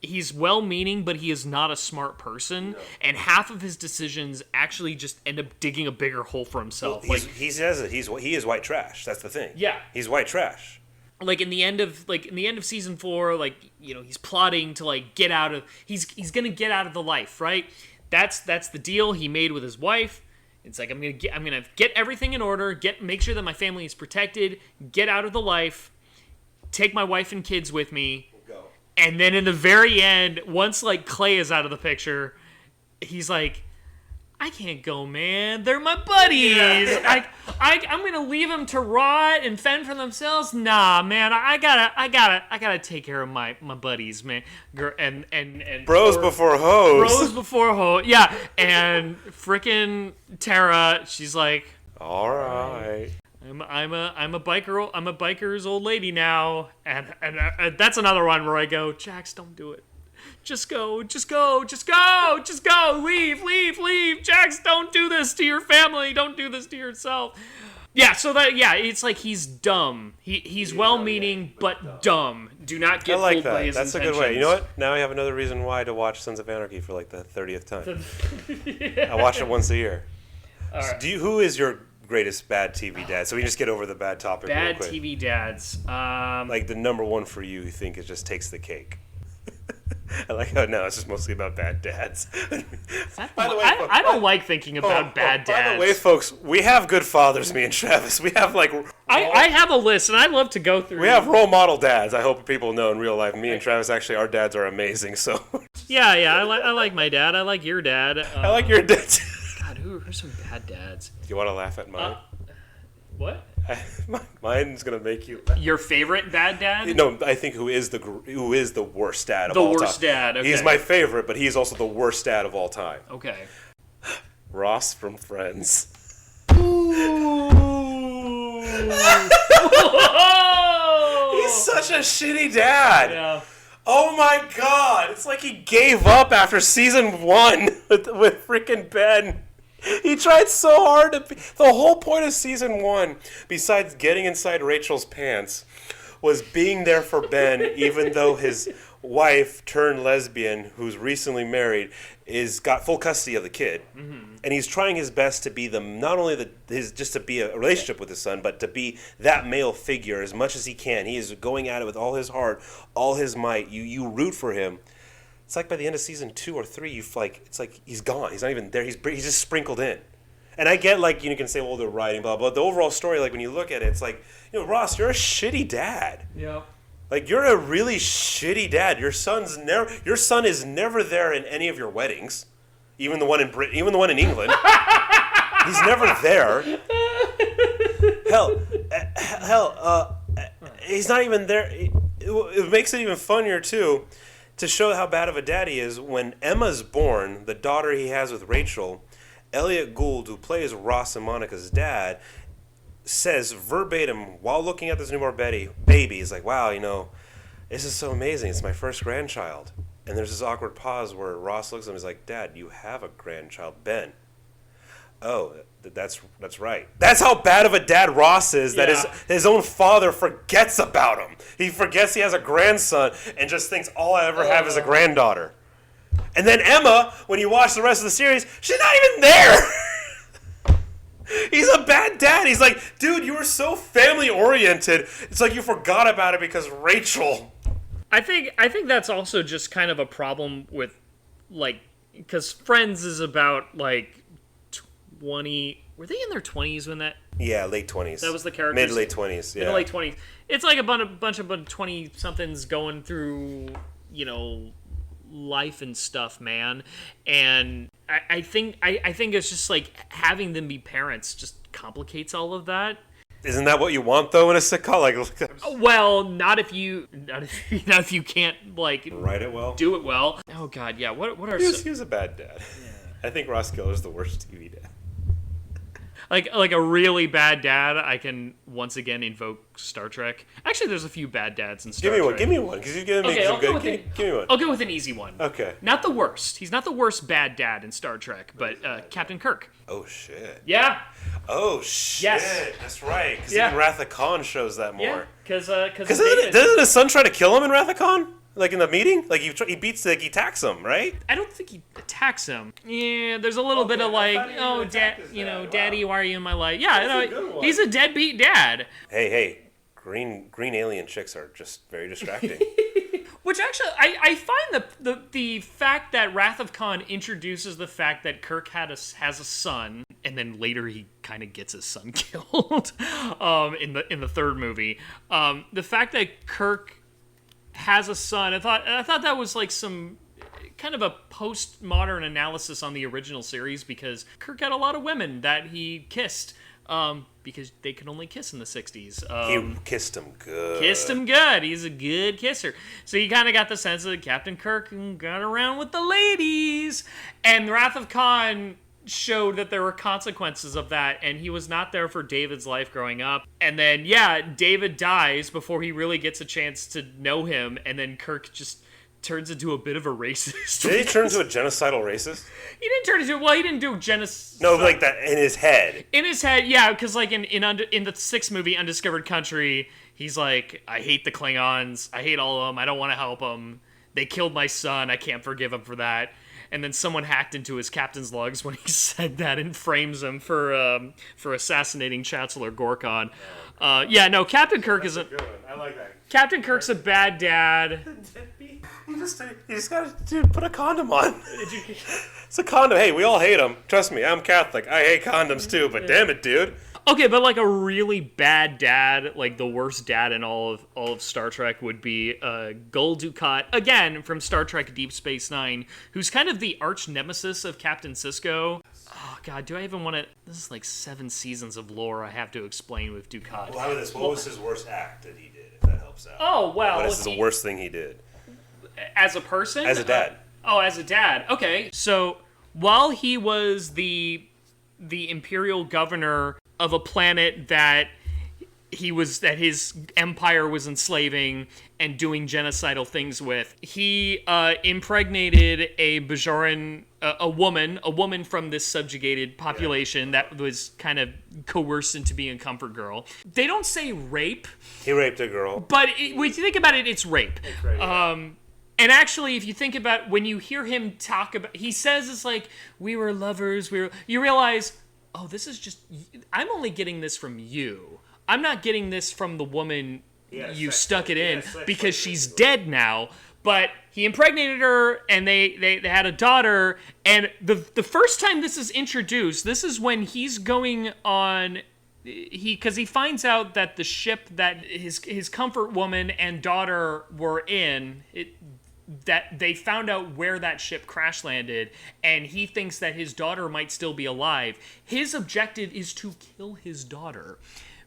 he's well-meaning, but he is not a smart person, and half of his decisions actually just end up digging a bigger hole for himself. Well, he says it. He is white trash. That's the thing. Yeah, he's white trash. In the end of season 4, he's plotting to get out of. He's gonna get out of the life, right? That's the deal he made with his wife. It's I'm gonna get everything in order, make sure that my family is protected, get out of the life, take my wife and kids with me, go. And then in the very end, once Clay is out of the picture, he's like, I can't go, man. They're my buddies. Yeah. I'm gonna leave them to rot and fend for themselves. Nah, man. I gotta take care of my buddies, man. And bros before hoes. Bros before hoes. Yeah. And frickin' Tara, she's like, all right. I'm a biker's old lady now, and that's another one where I go, Jax, don't do it. just go, leave, Jax, don't do this to your family, don't do this to yourself. Yeah, so it's like he's dumb. He's well-meaning, but dumb. Do not get fooled by his That's intentions. A good way. You know what? Now I have another reason why to watch Sons of Anarchy for like the 30th time. I watch it once a year. All right. So who is your greatest bad TV dad? So we just get over the bad topic real quick. Bad TV dads. Like the number one for you think it just takes the cake. I like how now it's just mostly about bad dads. By the way, I don't like thinking about bad dads. By the way, folks, we have good fathers, me and Travis. We have like... I have a list, and I'd love to go through. We have role model dads. I hope people know in real life. Me and Travis, actually, our dads are amazing, so... Yeah, I like my dad. I like your dad. I like your dad. God, who are some bad dads? Do you want to laugh at mine? What? Mine's gonna make you. Your favorite bad dad? No, I think who is the worst dad of all time. The worst dad. Okay. He's my favorite, but he's also the worst dad of all time. Okay. Ross from Friends. Ooh. He's such a shitty dad. Yeah. Oh my God! It's like he gave up after season 1 with freaking Ben. He tried so hard to be... The whole point of season 1, besides getting inside Rachel's pants, was being there for Ben, even though his wife turned lesbian, who's recently married, got full custody of the kid, and he's trying his best to be not only just to be a relationship with his son, but to be that male figure as much as he can. He is going at it with all his heart, all his might. You root for him. It's like by the end of season 2 or 3, it's like he's gone. He's not even there. He's just sprinkled in. And I get you can say, well, they're writing, blah, blah. The overall story, like when you look at it, it's like, Ross, you're a shitty dad. Yeah. Like you're a really shitty dad. Your son is never there in any of your weddings, even the one in Britain, even the one in England. He's never there. Hell, he's not even there. It makes it even funnier too. To show how bad of a dad he is, when Emma's born, the daughter he has with Rachel, Elliot Gould, who plays Ross and Monica's dad, says verbatim, while looking at this newborn baby, he's like, wow, this is so amazing. It's my first grandchild. And there's this awkward pause where Ross looks at him and is like, Dad, you have a grandchild, Ben. Oh, that's right. That's how bad of a dad Ross is, that his own father forgets about him. He forgets he has a grandson and just thinks all I ever have is a granddaughter. And then Emma, when you watch the rest of the series, she's not even there. He's a bad dad. He's like, dude, you were so family-oriented. It's like you forgot about it because Rachel. I think that's also just kind of a problem with, because Friends is about, 20... Were they in their 20s when that... Yeah, late 20s. That was the characters? Mid-late 20s, yeah. Mid-late 20s. It's like a bunch of 20-somethings going through, life and stuff, man. And I think it's just like having them be parents just complicates all of that. Isn't that what you want though in a sitcom? Well, not if you can't write it well, do it well. Oh God, yeah. What are he was a bad dad. Yeah. I think Ross Geller's the worst TV dad. Like a really bad dad, I can once again invoke Star Trek. Actually, there's a few bad dads in Star Trek. Give me one, because you're gonna make some good. Give me one. I'll go with an easy one. Okay. Not the worst. He's not the worst bad dad in Star Trek, but Captain Kirk. Oh shit. Yeah. Oh shit. Yes. That's right. Because even Wrath of Khan shows that more. Yeah. Because doesn't his son try to kill him in Wrath of Khan? Like in the meeting? He attacks him, right? I don't think he attacks him. Yeah, there's a little bit of Daddy, why are you in my life? Yeah, he's a deadbeat dad. Hey, green alien chicks are just very distracting. Which actually, I find the fact that Wrath of Khan introduces the fact that Kirk has a son, and then later he kind of gets his son killed in the third movie. The fact that Kirk has a son, I thought that was like some kind of a postmodern analysis on the original series, because Kirk had a lot of women that he kissed because they could only kiss in the 60s. He kissed him good. He's a good kisser. So you kind of got the sense that Captain Kirk got around with the ladies. And Wrath of Khan showed that there were consequences of that, and he was not there for David's life growing up. And then, David dies before he really gets a chance to know him, and then Kirk just turns into a bit of a racist. Did he turn into a genocidal racist? He didn't turn into... Well, he didn't do genocide. No, like that in his head. In his head, yeah, because like in the sixth movie, Undiscovered Country, he's like, I hate the Klingons. I hate all of them. I don't want to help them. They killed my son. I can't forgive him for that. And then someone hacked into his captain's logs when he said that and frames him for assassinating Chancellor Gorkon. Captain Kirk is a good one. I like that. Captain Kirk's a bad dad. You just gotta, dude, put a condom on. It's a condom. Hey, we all hate them. Trust me, I'm Catholic. I hate condoms too, but damn it, dude. Okay, but like a really bad dad, like the worst dad in all of Star Trek would be Gul Dukat, again from Star Trek Deep Space Nine, who's kind of the arch nemesis of Captain Sisko. Oh God, do I even want to? This is like 7 seasons of lore I have to explain with Dukat. Well, how about this? What was his worst act that he did? If that helps out. Oh well, what is the worst thing he did? As a person? As a dad. As a dad. Okay, so while he was the imperial governor of a planet that his empire was enslaving and doing genocidal things with, he impregnated a Bajoran, a woman from this subjugated population that was kind of coerced into being a comfort girl. They don't say rape. He raped a girl. But when you think about it, it's rape. It's right, yeah. And actually, if you think about when you hear him talk about, he says it's like, we were lovers, you realize, oh, this is just, I'm only getting this from you. I'm not getting this from the woman you stuck it in because she's dead now. But he impregnated her, and they had a daughter. And the first time this is introduced, this is when he's going on, because he finds out that the ship that his comfort woman and daughter were in, that they found out where that ship crash landed, and he thinks that his daughter might still be alive. His objective is to kill his daughter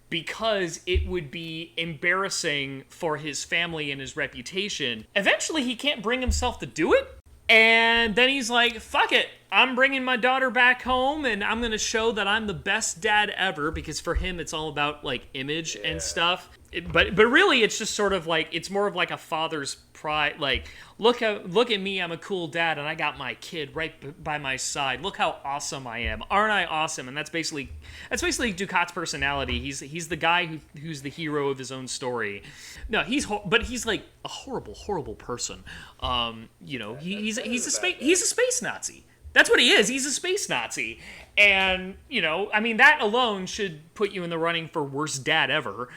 because it would be embarrassing for his family and his reputation. Eventually, he can't bring himself to do it, and then he's like, fuck it, I'm bringing my daughter back home, and I'm going to show that I'm the best dad ever, because for him, it's all about, like, image and stuff. But really, it's just sort of like, it's more of like a father's pride. Like, look at me, I'm a cool dad, and I got my kid right by my side. Look how awesome I am. Aren't I awesome? And that's basically Dukat's personality. He's the guy who's the hero of his own story. No, but he's like a horrible person. He's a space Nazi. That's what he is. He's a space Nazi. And, that alone should put you in the running for worst dad ever.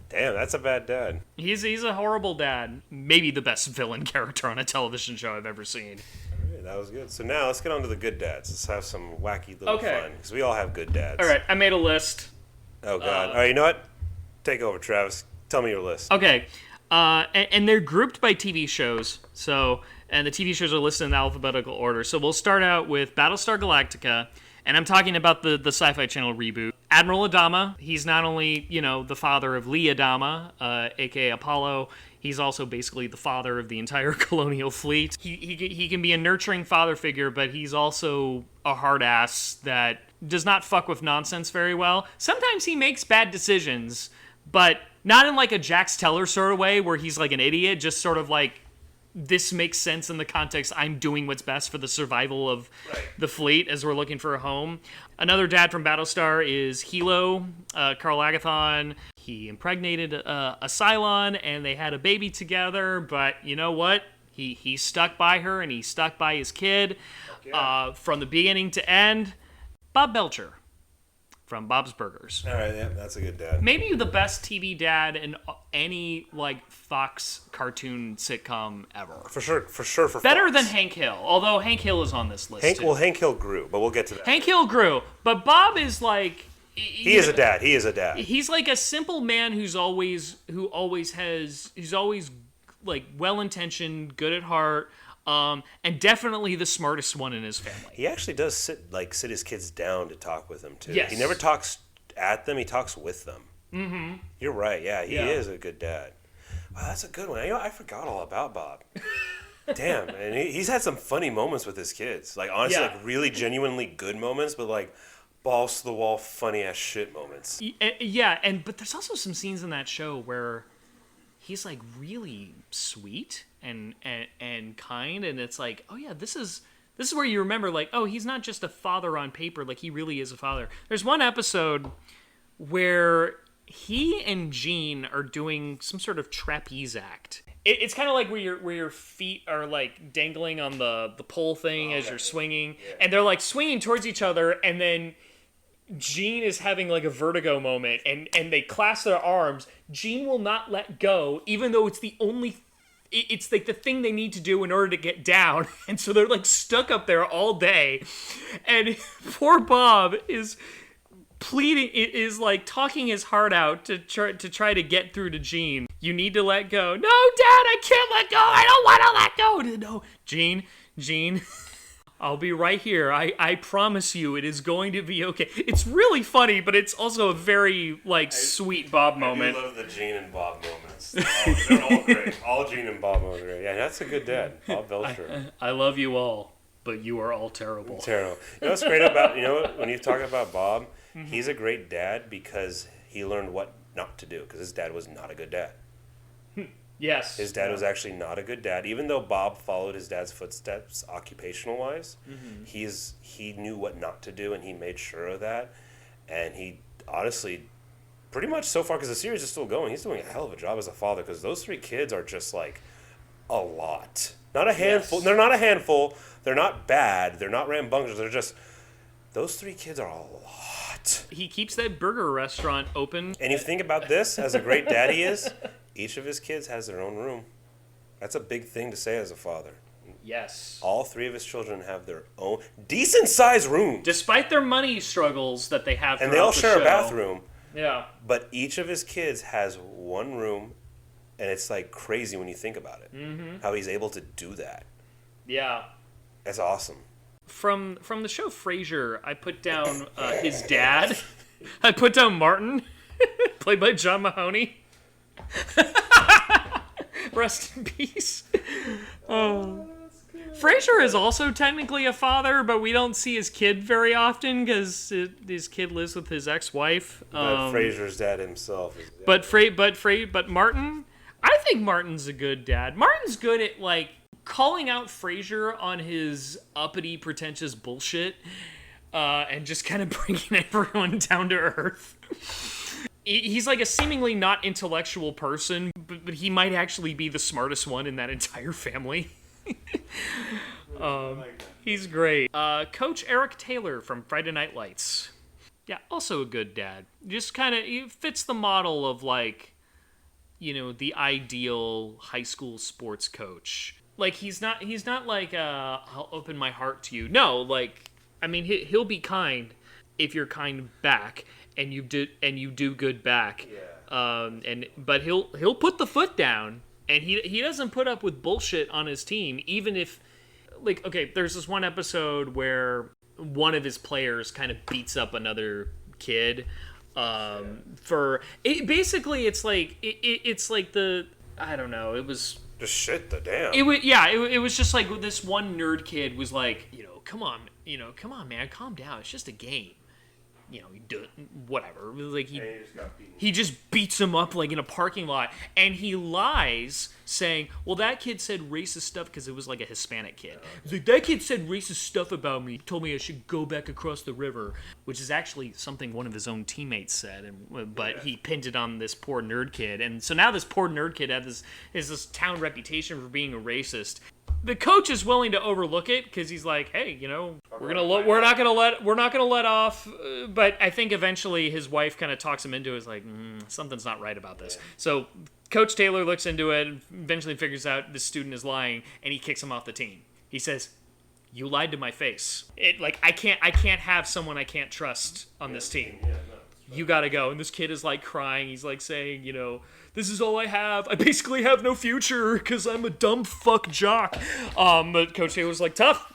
Damn, that's a bad dad. He's a horrible dad. Maybe the best villain character on a television show I've ever seen. All right, that was good. So now let's get on to the good dads. Let's have some wacky little fun, because we all have good dads. All right, I made a list. Oh, God. All right, you know what? Take over, Travis. Tell me your list. Okay. And they're grouped by TV shows. And the TV shows are listed in alphabetical order. So we'll start out with Battlestar Galactica. And I'm talking about the Sci-Fi Channel reboot. Admiral Adama, he's not only, the father of Lee Adama, a.k.a. Apollo, he's also basically the father of the entire colonial fleet. He can be a nurturing father figure, but he's also a hard ass that does not fuck with nonsense very well. Sometimes he makes bad decisions, but not in like a Jax Teller sort of way where he's like an idiot, just sort of like, this makes sense in the context I'm doing what's best for the survival of the fleet as we're looking for a home. Another dad from Battlestar is Hilo, Carl Agathon. He impregnated a Cylon, and they had a baby together, but you know what? He stuck by her, and he stuck by his kid from the beginning to end. Bob Belcher from Bob's Burgers. All right, yeah, that's a good dad. Maybe the best TV dad in any Fox cartoon sitcom ever. For sure. Better Fox. than Hank Hill, although Hank Hill is on this list too. Well, Hank Hill grew, but we'll get to that. Hank Hill grew, but Bob is like... He is a dad. He's like a simple man who's always like well-intentioned, good at heart, and definitely the smartest one in his family. He actually does sit his kids down to talk with them too. Yes. He never talks at them; he talks with them. Mm-hmm. You're right. Yeah, he is a good dad. Wow, that's a good one. I forgot all about Bob. Damn, and he's had some funny moments with his kids. Like honestly, really genuinely good moments, but like balls to the wall, funny ass shit moments. Yeah, but there's also some scenes in that show where he's like really sweet. and kind, and it's like, oh yeah, this is where you remember, like, oh, he's not just a father on paper, like he really is a father. There's one episode where he and Gene are doing some sort of trapeze act. It's kind of like where your feet are like dangling on the pole thing as you're swinging, and they're like swinging towards each other, and then Gene is having like a vertigo moment, and they clasp their arms. Gene will not let go, even though it's it's like the thing they need to do in order to get down, and so they're like stuck up there all day, and poor Bob is pleading, is like talking his heart out to try to get through to Gene. You need to let go. No, Dad, I can't let go. I don't want to let go. No, Gene, I'll be right here. I promise you it is going to be okay. It's really funny, but it's also a very, like, sweet Bob moment. I do love the Gene and Bob moments. They're all great. All Gene and Bob moments are great. Yeah, that's a good dad. Bob Belcher. I love you all, but you are all terrible. Terrible. You know what's great about, when you talk about Bob, he's a great dad because he learned what not to do, because his dad was not a good dad. Yes. His dad was actually not a good dad. Even though Bob followed his dad's footsteps occupational-wise, he knew what not to do, and he made sure of that. And he honestly, pretty much so far, because the series is still going, he's doing a hell of a job as a father, because those 3 kids are just like a lot. Not a handful. Yes. They're not a handful. They're not bad. They're not rambunctious. They're just, those 3 kids are a lot. He keeps that burger restaurant open. And if you think about this, as a great dad he is, each of his kids has their own room. That's a big thing to say as a father. Yes. All 3 of his children have their own decent-sized rooms. Despite their money struggles that they have and they all share a bathroom. Yeah. But each of his kids has one room, and it's like crazy when you think about it. How he's able to do that. Yeah. That's awesome. From the show Frasier, I put down his dad. I put down Martin, played by John Mahoney. Rest in peace. Frasier is also technically a father, but we don't see his kid very often because his kid lives with his ex-wife. But Frasier's dad himself. But Martin, I think Martin's a good dad. Martin's good at like calling out Frasier on his uppity, pretentious bullshit, and just kind of bringing everyone down to earth. He's like a seemingly not intellectual person, but he might actually be the smartest one in that entire family. He's great. Coach Eric Taylor from Friday Night Lights. Yeah, also a good dad. Just kind of, he fits the model of like, the ideal high school sports coach. Like he's not like I'll open my heart to you. No, like I mean he'll be kind if you're kind back. And you do good back, but he'll put the foot down, and he doesn't put up with bullshit on his team, even if, like, okay, there's this one episode where one of his players kind of beats up another kid, for it. Basically, it's like the, I don't know, it was just shit the damn. It was just like this one nerd kid was like, come on, man, calm down, it's just a game. He do whatever. Like he just beats him up like in a parking lot, and he lies saying, "Well, that kid said racist stuff," because it was like a Hispanic kid. He's like, "That kid said racist stuff about me. Told me I should go back across the river," which is actually something one of his own teammates said, but he pinned it on this poor nerd kid, and so now this poor nerd kid has this town reputation for being a racist. The coach is willing to overlook it because he's like, "Hey, we're not gonna let off." But I think eventually his wife kind of talks him into it. Is like, something's not right about this. So Coach Taylor looks into it, and eventually figures out this student is lying, and he kicks him off the team. He says, "You lied to my face. I can't have someone I can't trust on this team. You gotta go." And this kid is like crying. He's like saying, "This is all I have. I basically have no future because I'm a dumb fuck jock." But Coach Taylor's like, "Tough.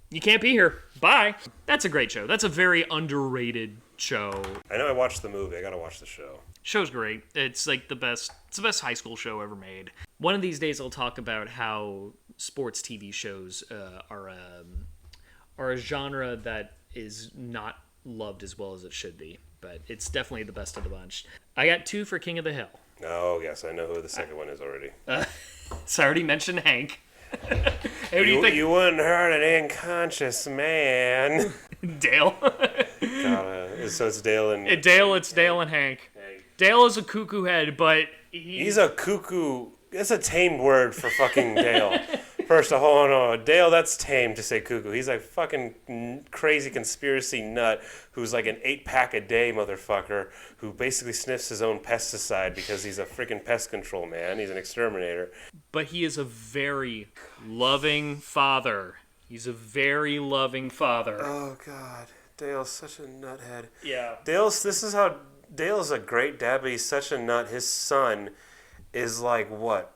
You can't be here. Bye." That's a great show. That's a very underrated show. I know I watched the movie. I gotta watch the show. Show's great. It's like the best. It's the best high school show ever made. One of these days, I'll talk about how sports TV shows are a genre that is not loved as well as it should be. But it's definitely the best of the bunch. I got 2 for King of the Hill. Oh, yes, I know who the second one is already. So I already mentioned Hank. Who do you think? You wouldn't hurt an unconscious man. Dale. So it's Dale and... It's Dale and Hank. Dale is a cuckoo head, but He's a cuckoo. That's a tame word for fucking Dale. First of all, no, Dale, that's tame to say cuckoo. He's a fucking crazy conspiracy nut who's like an 8-pack a day motherfucker who basically sniffs his own pesticide because he's a freaking pest control man. He's an exterminator. But he is a very loving father. He's a very loving father. Oh, God. Dale's such a nuthead. Yeah. Dale's a great dad, but he's such a nut. His son is like, what,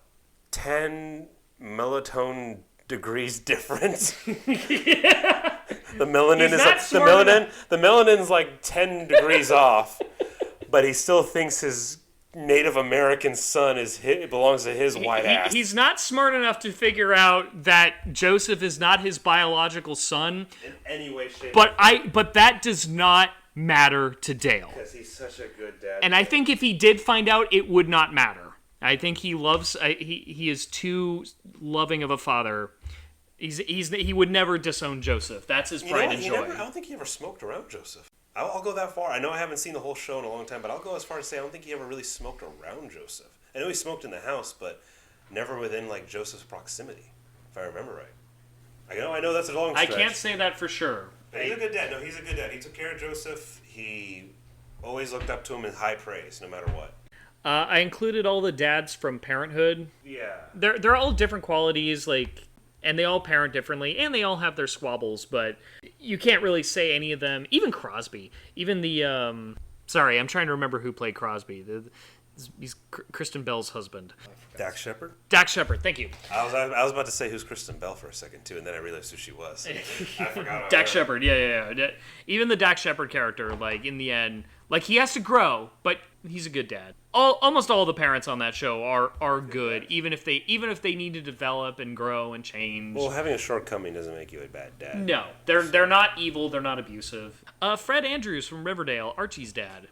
10 melatonin degrees different? Yeah. The melanin He's is not like, smart the melanin's like 10 degrees off, but he still thinks his Native American son belongs to his white ass. He's not smart enough to figure out that Joseph is not his biological son. In any way, shape, But that does not matter to Dale. because he's such a good dad. And I think if he did find out, it would not matter. I think he loves. He is too loving of a father. He would never disown Joseph. That's his pride and joy. I don't think he ever smoked around Joseph. I'll go that far. I know I haven't seen the whole show in a long time, but I'll go as far as to say I don't think he ever really smoked around Joseph. I know he smoked in the house, but never within like Joseph's proximity, if I remember right. I know that's a long stretch. I can't say that for sure. But he's a good dad. No, he's a good dad. He took care of Joseph. He always looked up to him in high praise, no matter what. I included all the dads from Parenthood. Yeah. They're all different qualities, and they all parent differently, and they all have their squabbles, but you can't really say any of them. Even Crosby, even the sorry, I'm trying to remember who played Crosby. He's Kristen Bell's husband. Dax Shepard? Dax Shepard, thank you. I was about to say who's Kristen Bell for a second too, and then I realized who she was. I forgot. Dax Shepard, yeah. Even the Dax Shepard character, in the end, he has to grow, but he's a good dad. Almost all the parents on that show are good, even if they need to develop and grow and change. Well, having a shortcoming doesn't make you a bad dad. No, they're not evil. They're not abusive. Fred Andrews from Riverdale, Archie's dad.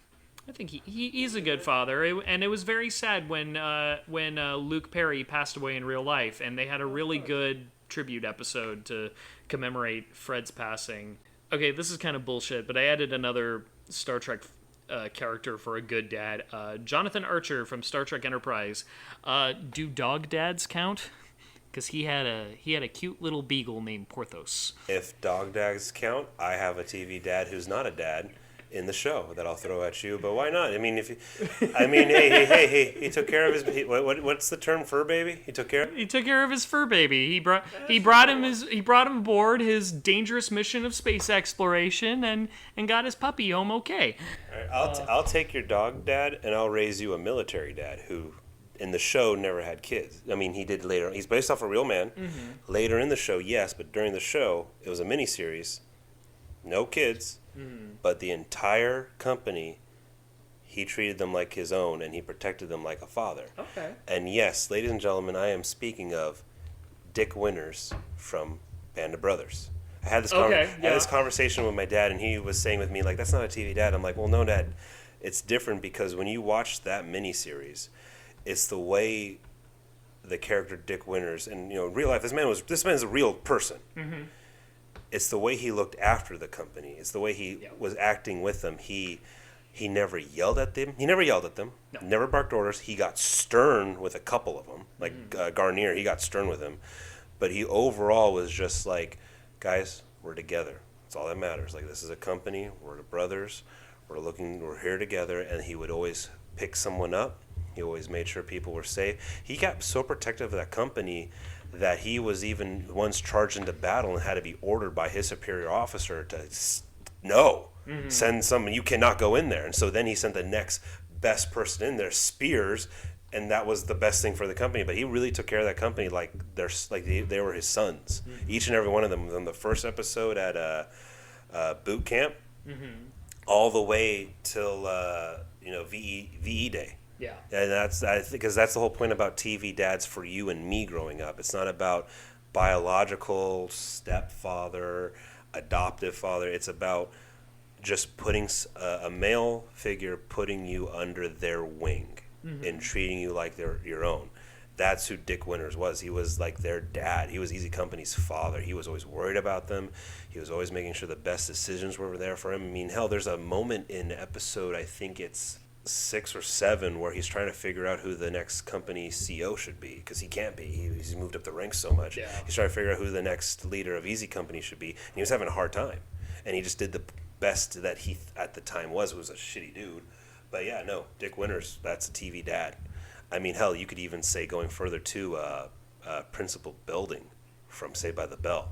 I think he's a good father, and it was very sad when Luke Perry passed away in real life, and they had a really good tribute episode to commemorate Fred's passing. Okay, this is kind of bullshit, but I added another Star Trek character for a good dad. Jonathan Archer from Star Trek Enterprise. Do dog dads count? Because he had a cute little beagle named Porthos. If dog dads count, I have a TV dad who's not a dad in the show that I'll throw at you. But why not? I mean, hey, he took care of his. What's the term? Fur baby? He took care of his fur baby. He brought him aboard his dangerous mission of space exploration and got his puppy home okay. All right, I'll take your dog dad and I'll raise you a military dad who in the show never had kids. I mean, he did later. He's based off a real man. Mm-hmm. Later in the show, yes, but during the show, it was a miniseries. No kids, but the entire company, he treated them like his own, and he protected them like a father. Okay. And yes, ladies and gentlemen, I am speaking of Dick Winters from Band of Brothers. I had this conversation with my dad, and he was saying with me, that's not a TV dad. I'm like, well, no, Dad. It's different because when you watch that miniseries, it's the way the character Dick Winters, and in real life, this man's a real person. Mm-hmm. It's the way he looked after the company. It's the way he was acting with them. He never yelled at them. No. Never barked orders. He got stern with a couple of them. Garnier, he got stern with him. But he overall was just like, guys, we're together. That's all that matters. This is a company. We're the brothers. We're here together. And he would always pick someone up. He always made sure people were safe. He got so protective of that company that he was even once charged into battle and had to be ordered by his superior officer to send someone, you cannot go in there. And so then he sent the next best person in there, Spears, and that was the best thing for the company. But he really took care of that company like they were his sons. Mm-hmm. Each and every one of them. From the first episode at boot camp, all the way till VE Day. Yeah, and because that's the whole point about TV dads for you and me growing up. It's not about biological stepfather, adoptive father. It's about just putting a male figure, putting you under their wing and treating you like they're your own. That's who Dick Winters was. He was like their dad. He was Easy Company's father. He was always worried about them. He was always making sure the best decisions were there for him. I mean, hell, there's a moment in episode, I think it's 6 or 7, where he's trying to figure out who the next company CEO should be, because he can't be. He's moved up the ranks so much. Yeah. He's trying to figure out who the next leader of Easy Company should be, and he was having a hard time. And he just did the best that he at the time was a shitty dude. But yeah, no, Dick Winters, that's a TV dad. I mean, hell, you could even say, going further to Principal Building from Saved by the Bell.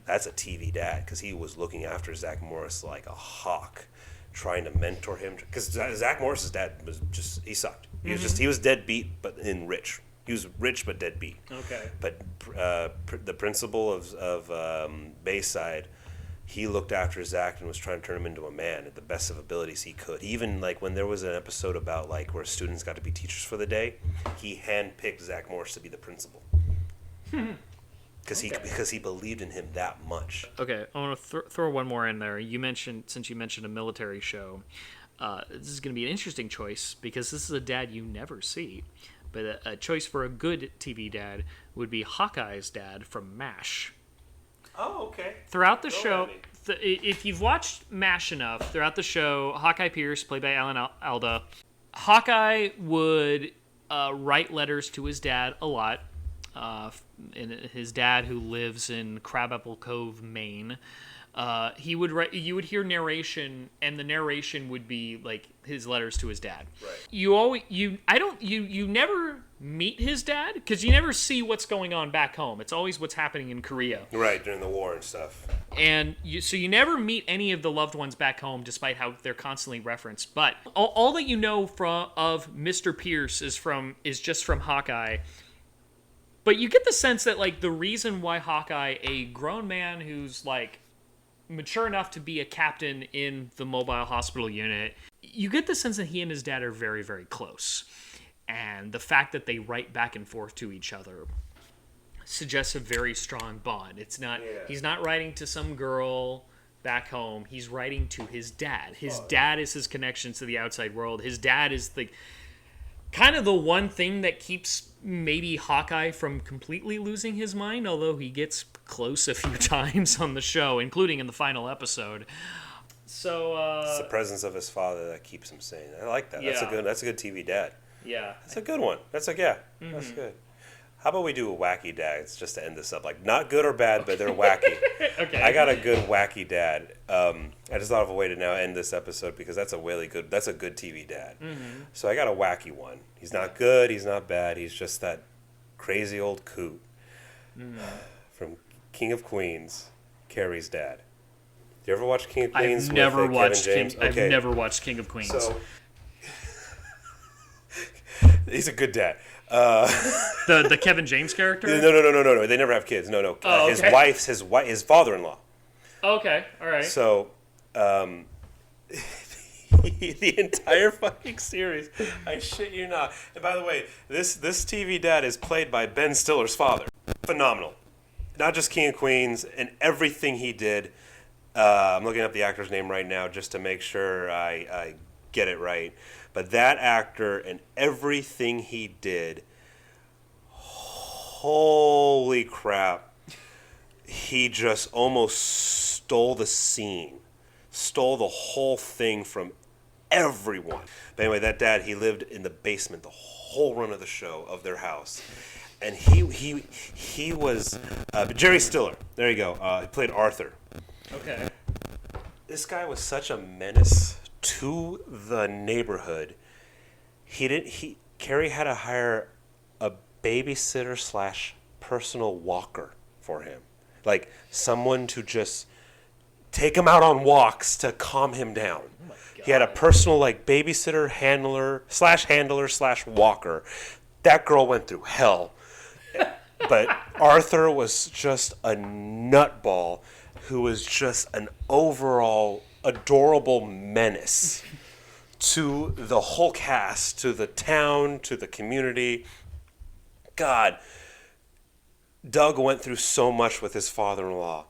That's a TV dad, because he was looking after Zach Morris like a hawk, trying to mentor him. Because Zach Morris's dad was just, he sucked. He was deadbeat, but rich. He was rich but deadbeat. Okay. But the principal of Bayside, he looked after Zach and was trying to turn him into a man at the best of abilities he could. Even like when there was an episode about like where students got to be teachers for the day, he handpicked Zach Morris to be the principal. Because he believed in him that much. Okay, I want to throw one more in there. Since you mentioned a military show, this is going to be an interesting choice, because this is a dad you never see. But a choice for a good TV dad would be Hawkeye's dad from MASH. Oh, okay. Throughout the show, if you've watched MASH enough, throughout the show, Hawkeye Pierce, played by Alan Alda, Hawkeye would write letters to his dad a lot. And his dad, who lives in Crabapple Cove, Maine. He would write. You would hear narration, and the narration would be like his letters to his dad. Right. You never meet his dad, because you never see what's going on back home. It's always what's happening in Korea. Right, during the war and stuff. And you never meet any of the loved ones back home, despite how they're constantly referenced. But all that you know of Mr. Pierce is just from Hawkeye. But you get the sense that like the reason why Hawkeye, a grown man who's like mature enough to be a captain in the mobile hospital unit, you get the sense that he and his dad are very, very close. And the fact that they write back and forth to each other suggests a very strong bond. He's not writing to some girl back home. He's writing to his dad. His dad is his connection to the outside world. His dad is the kind of the one thing that keeps maybe Hawkeye from completely losing his mind, although he gets close a few times on the show, including in the final episode. So it's the presence of his father that keeps him sane. I like that. Yeah. That's a good TV dad. Yeah. That's a good one. That's that's good. How about we do a wacky dads just to end this up? Like, not good or bad, but they're wacky. Okay. I got a good wacky dad. I just thought of a way to now end this episode, because that's a good TV dad. Mm-hmm. So I got a wacky one. He's not good, he's not bad, he's just that crazy old coot. From King of Queens, Carrie's dad. Do you ever watch King of Queens? I've never watched Kevin James? I've never watched King of Queens. So he's a good dad. The Kevin James character? No. They never have kids. No. Oh, okay. His father-in-law. Okay, all right. So, the entire fucking series, I shit you not. And by the way, this TV dad is played by Ben Stiller's father. Phenomenal. Not just King of Queens, and everything he did. I'm looking up the actor's name right now just to make sure I get it right. But that actor and everything he did, holy crap, he just almost stole the scene, stole the whole thing from everyone. But anyway, that dad, he lived in the basement the whole run of the show of their house. And he was Jerry Stiller. There you go. He played Arthur. Okay. This guy was such a menace to the neighborhood. Carrie had to hire a babysitter / personal walker for him. Like someone to just take him out on walks to calm him down. Oh my God. He had a personal like babysitter, handler / walker. That girl went through hell. But Arthur was just a nutball who was just an overall adorable menace to the whole cast, to the town, to the community. God, Doug went through so much with his father-in-law,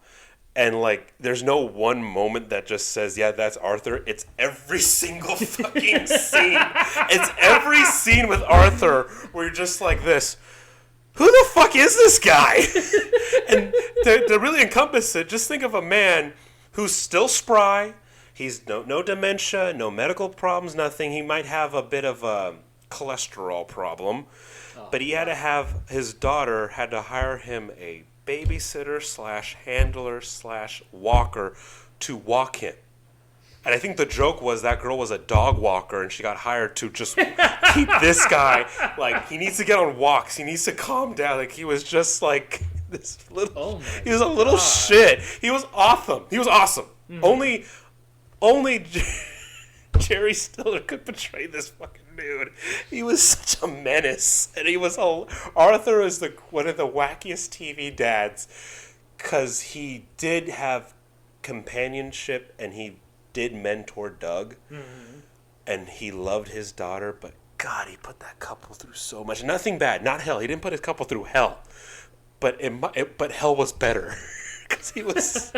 And, like, there's no one moment that just says, yeah, that's Arthur. It's every single fucking scene. It's every scene with Arthur where you're just like this. Who the fuck is this guy? And to really encompass it, just think of a man who's still spry. He's no dementia, no medical problems, nothing. He might have a bit of a cholesterol problem. But he had to have, his daughter had to hire him a babysitter / handler / walker to walk him. And I think the joke was that girl was a dog walker and she got hired to just keep this guy, like, he needs to get on walks. He needs to calm down. Like, he was just like this little, he was a little shit. He was awesome. He was awesome. Mm-hmm. Only Jerry Stiller could portray this fucking dude. He was such a menace, and Arthur is one of the wackiest TV dads, because he did have companionship and he did mentor Doug, and he loved his daughter. But God, he put that couple through so much. Nothing bad, not hell. He didn't put his couple through hell, but hell was better. Because he was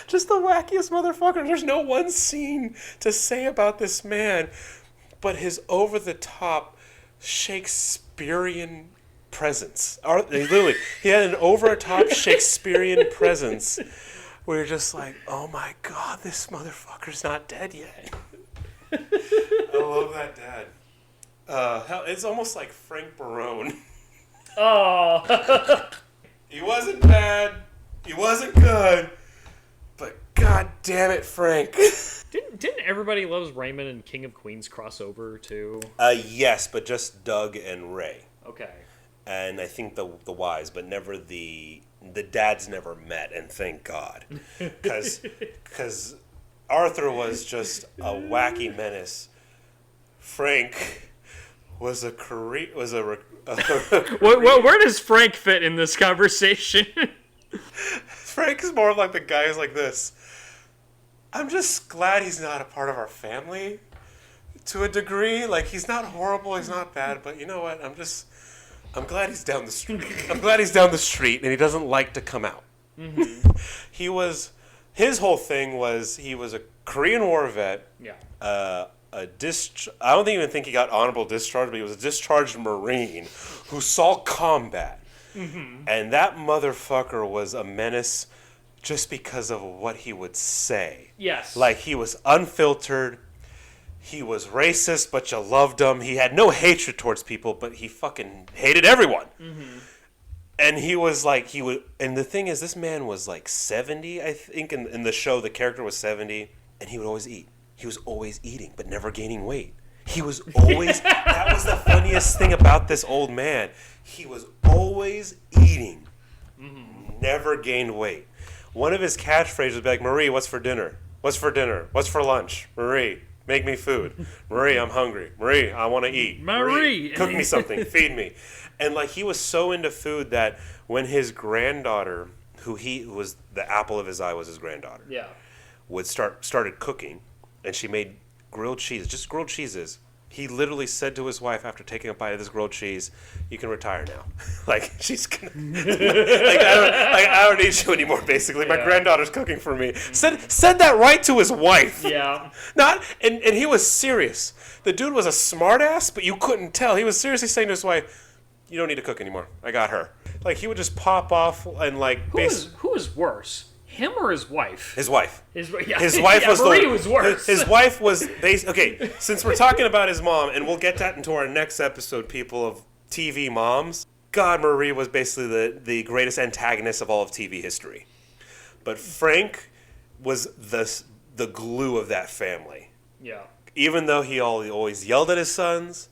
just the wackiest motherfucker. There's no one scene to say about this man, but his over-the-top Shakespearean presence. He had an over-the-top Shakespearean presence where you're just like, oh my God, this motherfucker's not dead yet. I love that dad. It's almost like Frank Barone. Oh. He wasn't bad. He wasn't good. But God damn it, Frank. Didn't Everybody Loves Raymond and King of Queens cross over too? Yes, but just Doug and Ray. Okay. And I think the wives, but never the dads never met, and thank God. Because Arthur was just a wacky menace. Frank was where does Frank fit in this conversation? Frank's more like the guy who's like this. I'm just glad he's not a part of our family to a degree. Like, he's not horrible, he's not bad, but you know what? I'm glad he's down the street. I'm glad he's down the street and he doesn't like to come out. Mm-hmm. His whole thing was he was a Korean War vet. Yeah. I don't even think he got honorable discharge, but he was a discharged Marine who saw combat. Mm-hmm. And that motherfucker was a menace just because of what he would say. Yes. Like, he was unfiltered. He was racist, but you loved him. He had no hatred towards people, but he fucking hated everyone. Mm-hmm. And he was like, and the thing is, this man was like 70, I think, in the show, the character was 70, and he would always eat. He was always eating, but never gaining weight. He was always, that was the funniest thing about this old man. He was always eating, never gained weight. One of his catchphrases would be like, Marie, what's for dinner? What's for dinner? What's for lunch? Marie, make me food. Marie, I'm hungry. Marie, I want to eat. Marie, cook me something. Feed me. And like, he was so into food that when his granddaughter, who was the apple of his eye was his granddaughter, started cooking, and she made grilled cheeses. He literally said to his wife after taking a bite of this grilled cheese, "You can retire now." Like, she's gonna, I don't need you anymore. Basically, my granddaughter's cooking for me. Said that right to his wife. Yeah. And he was serious. The dude was a smartass, but you couldn't tell. He was seriously saying to his wife, "You don't need to cook anymore. I got her." Like, he would just pop off and like. Who is worse? Him or his wife? His wife. His wife Marie was worse. His wife was okay. Since we're talking about his mom, and we'll get that into our next episode, people, of TV moms. God, Marie was basically the greatest antagonist of all of TV history. But Frank was the glue of that family. Yeah. Even though he always yelled at his sons,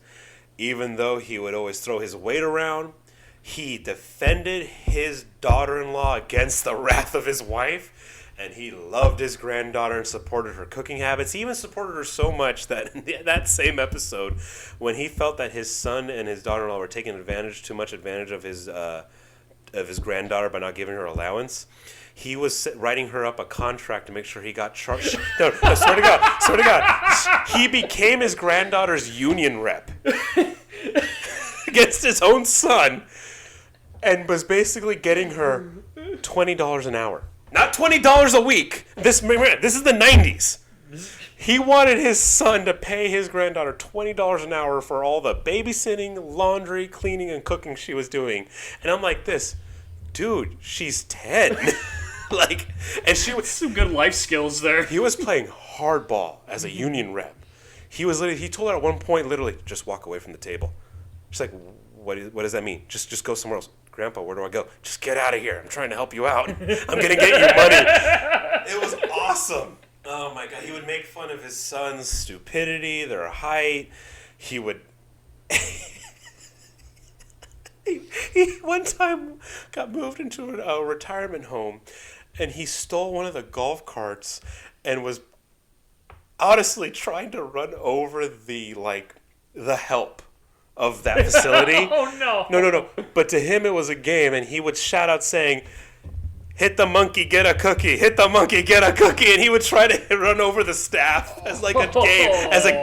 even though he would always throw his weight around, he defended his daughter-in-law against the wrath of his wife, and he loved his granddaughter and supported her cooking habits. He even supported her so much that in that same episode, when he felt that his son and his daughter-in-law were taking too much advantage of his granddaughter by not giving her allowance, he was writing her up a contract to make sure he got charged. No, swear to God. He became his granddaughter's union rep against his own son, and was basically getting her $20 an hour. not $20 a week. This is the 90s. He wanted his son to pay his granddaughter $20 an hour for all the babysitting, laundry, cleaning, and cooking she was doing. And I'm like, dude, she's 10. Like, and she was some good life skills there. He was playing hardball as a union rep. He told her at one point, literally, just walk away from the table. She's like, what does that mean? Just go somewhere else. Grandpa, where do I go? Just get out of here. I'm trying to help you out. I'm going to get you money. It was awesome. Oh, my God. He would make fun of his son's stupidity, their height. He would... he one time got moved into a retirement home, and he stole one of the golf carts and was honestly trying to run over the help of that facility. Oh, no. No. But to him, it was a game, and he would shout out saying, hit the monkey, get a cookie. Hit the monkey, get a cookie. And he would try to run over the staff as a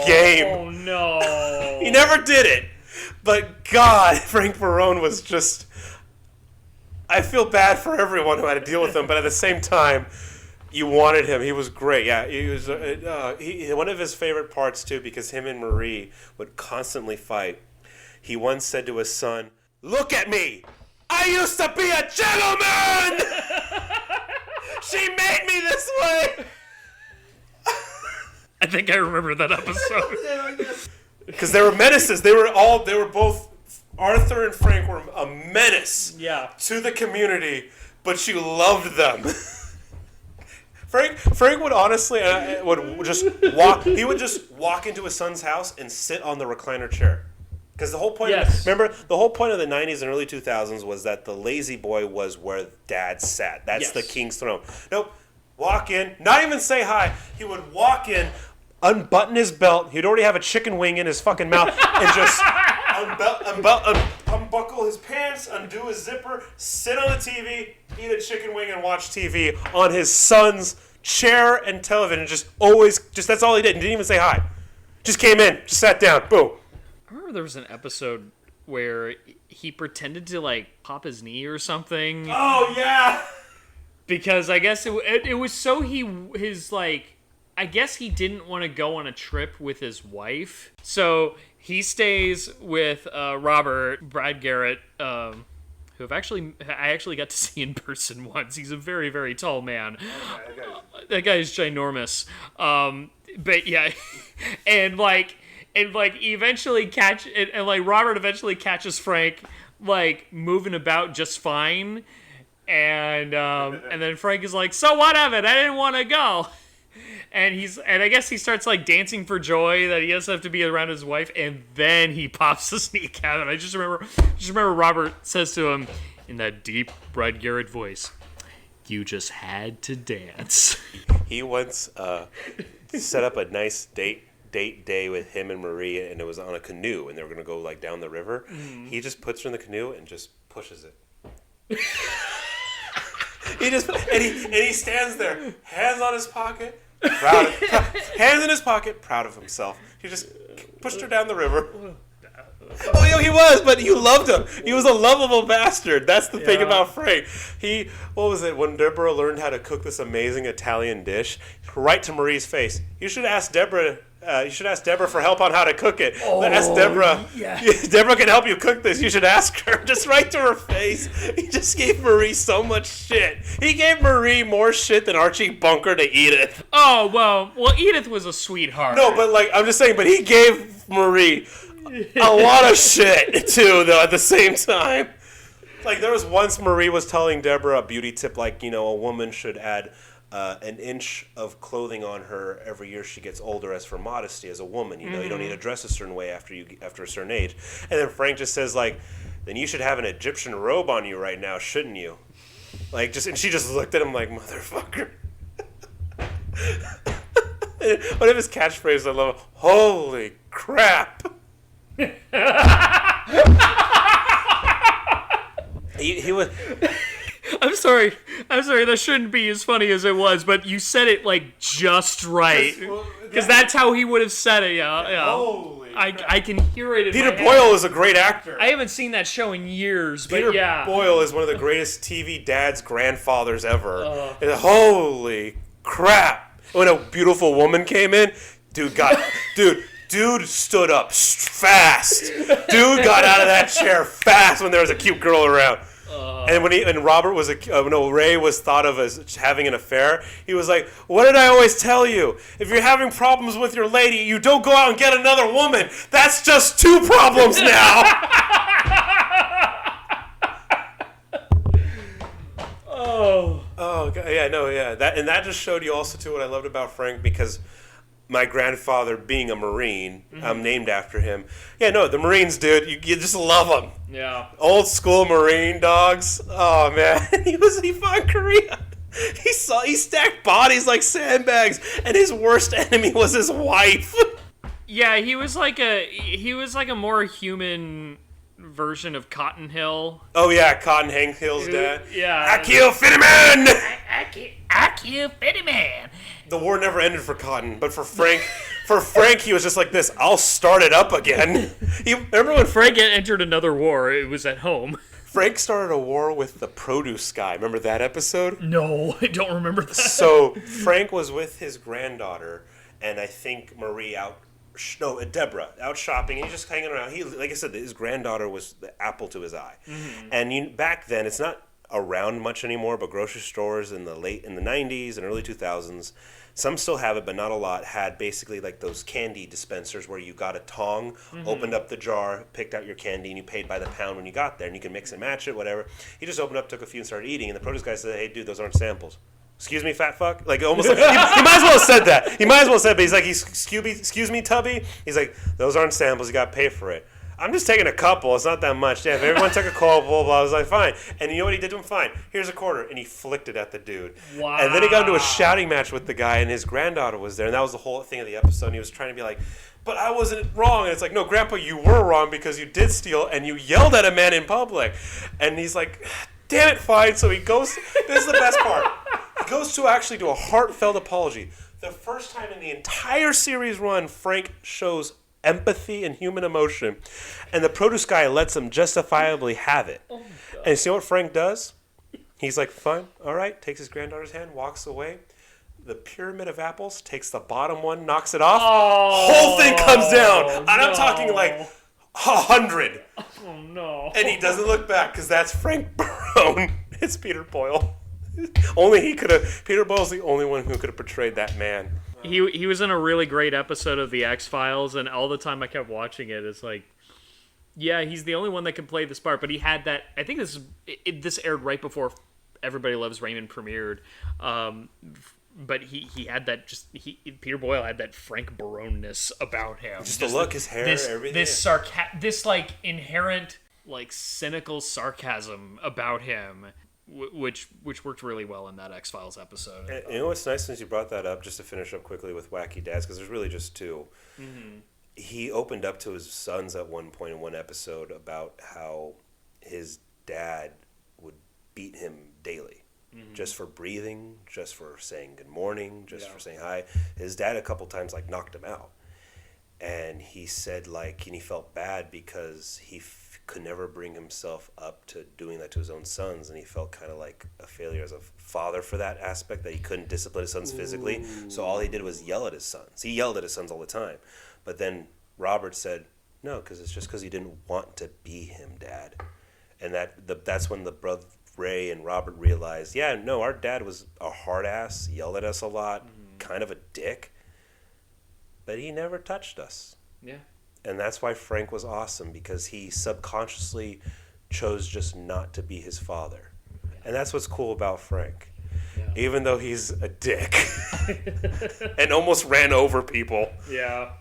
game. Oh, no. He never did it. But God, Frank Barone was just... I feel bad for everyone who had to deal with him, but at the same time, you wanted him. He was great. Yeah, he was one of his favorite parts, too, because him and Marie would constantly fight. He once said to his son, look at me! I used to be a gentleman! She made me this way! I think I remember that episode. Because they were menaces. They were both, Arthur and Frank were a menace to the community, but you loved them. Frank would honestly would just walk. He would just walk into his son's house and sit on the recliner chair. Because the whole point, remember, the whole point of the 90s and early 2000s was that the lazy boy was where dad sat. That's the king's throne. Nope. Walk in, not even say hi. He would walk in, unbutton his belt. He'd already have a chicken wing in his fucking mouth, and just unbuckle his pants, undo his zipper, sit on the TV, eat a chicken wing, and watch TV on his son's chair and television. Just that's all he did. He didn't even say hi. Just came in, just sat down, boom. I remember there was an episode where he pretended to pop his knee or something. Oh yeah. Because I guess it was so I guess he didn't want to go on a trip with his wife. So he stays with Robert, Brad Garrett, who I actually got to see in person once. He's a very, very tall man. That guy is ginormous. But yeah, and eventually Robert eventually catches Frank moving about just fine. And then Frank is like, so what of it? I didn't want to go. And I guess he starts dancing for joy that he doesn't have to be around his wife, and then he pops the sneak out. And I just remember Robert says to him in that deep Brad Garrett voice, "You just had to dance." He once set up a nice date day with him and Marie, and it was on a canoe, and they were gonna go down the river. Mm. He just puts her in the canoe and just pushes it. He stands there, hands on his pocket, hands in his pocket, proud of himself. He just pushed her down the river. Oh, yeah, he was, but you loved him. He was a lovable bastard. That's the thing about Frank. What was it? When Deborah learned how to cook this amazing Italian dish, right to Marie's face. You should ask Deborah. For help on how to cook it. Ask Deborah. Yeah. Deborah can help you cook this. You should ask her. Just right to her face. He just gave Marie so much shit. He gave Marie more shit than Archie Bunker to Edith. Oh, well, Edith was a sweetheart. No, but I'm just saying, but he gave Marie a lot of shit, too, though, at the same time. There was once Marie was telling Deborah a beauty tip, a woman should add an inch of clothing on her every year she gets older, as for modesty as a woman. You don't need to dress a certain way after a certain age. And then Frank just says then you should have an Egyptian robe on you right now, shouldn't you? And she just looked at him like, motherfucker. One of his catchphrases I love, holy crap. he was... I'm sorry. That shouldn't be as funny as it was, but you said it just right. Because that's how he would have said it, yeah. Holy I can hear it in Peter my head. Boyle is a great actor. I haven't seen that show in years, but Peter yeah. Boyle is one of the greatest TV dads grandfathers ever. And holy crap! When a beautiful woman came in, dude stood up fast. Dude got out of that chair fast when there was a cute girl around. And when Ray was thought of as having an affair, he was like, "What did I always tell you? If you're having problems with your lady, you don't go out and get another woman. That's just 2 problems now." Oh, God, yeah, no, yeah. That just showed you also too what I loved about Frank, because my grandfather being a Marine, I'm named after him. Yeah, no, the Marines, dude, you just love them. Yeah. Old school Marine dogs. Oh man, he fought Korea. He stacked bodies like sandbags, and his worst enemy was his wife. Yeah, he was like a more human version of Cotton Hill. Oh yeah, Cotton Hank Hill's dad. Yeah. I kill Fittyman. I kill Fittyman. The war never ended for Cotton, but for Frank, he was just like this. I'll start it up again. Remember when Frank entered another war? It was at home. Frank started a war with the produce guy. Remember that episode? No, I don't remember that. So Frank was with his granddaughter, and I think Deborah out shopping, and he's just hanging around. Like I said, his granddaughter was the apple to his eye. Mm-hmm. And back then, it's not around much anymore, but grocery stores in the 90s and early 2000s, some still have it, but not a lot, had basically like those candy dispensers where you got a tong, opened up the jar, picked out your candy, and you paid by the pound when you got there, and you can mix and match it, whatever. He just opened up, took a few, and started eating, and the produce guy said, "Hey, dude, those aren't samples." Excuse me, fat fuck? Like, almost like, he might as well have said that. He might as well have said, but he's like, excuse me, Tubby? He's like, "Those aren't samples, you got to pay for it." I'm just taking a couple. It's not that much. Yeah, if everyone took a call, blah, blah, blah, I was like, fine. And you know what he did to him? Fine. Here's a quarter. And he flicked it at the dude. Wow. And then he got into a shouting match with the guy, and his granddaughter was there. And that was the whole thing of the episode. And he was trying to be like, "But I wasn't wrong." And it's like, "No, Grandpa, you were wrong because you did steal, and you yelled at a man in public." And he's like, "Damn it, fine." So he goes, this is the best part. He goes to actually do a heartfelt apology. The first time in the entire series run, Frank shows empathy and human emotion, and the produce guy lets him justifiably have it. Oh, and you see what Frank does? He's like, "Fine, all right," takes his granddaughter's hand, walks away. The pyramid of apples, takes the bottom one, knocks it off. Whole thing comes down. And I'm talking like 100. Oh no. And he doesn't look back, because that's Frank Barone. It's Peter Boyle. Peter Boyle's the only one who could have portrayed that man. He was in a really great episode of The X-Files, and all the time I kept watching it, it's like, yeah, he's the only one that can play this part, but he had that, I think this aired right before Everybody Loves Raymond premiered, but he had that, Peter Boyle had that Frank Barone-ness about him. Just the look, his hair, everything. This like inherent, like cynical sarcasm about him, which worked really well in that X-Files episode. And you know what's nice, since you brought that up, just to finish up quickly with Wacky Dads, because there's really just 2. Mm-hmm. He opened up to his sons at one point in one episode about how his dad would beat him daily. Mm-hmm. Just for breathing, just for saying good morning, just for saying hi. His dad a couple times like knocked him out. And he said and he felt bad because he could never bring himself up to doing that to his own sons, and he felt kind of like a failure as a father for that aspect, that he couldn't discipline his sons physically. So all he did was yell at his sons. He yelled at his sons all the time. But then Robert said, "No, because it's just because you didn't want to be him, Dad." And that's when the brother Ray and Robert realized, yeah, no, our dad was a hard ass, yelled at us a lot, kind of a dick, but he never touched us. Yeah. And that's why Frank was awesome, because he subconsciously chose just not to be his father. Yeah. And that's what's cool about Frank. Yeah. Even though he's a dick and almost ran over people. Yeah.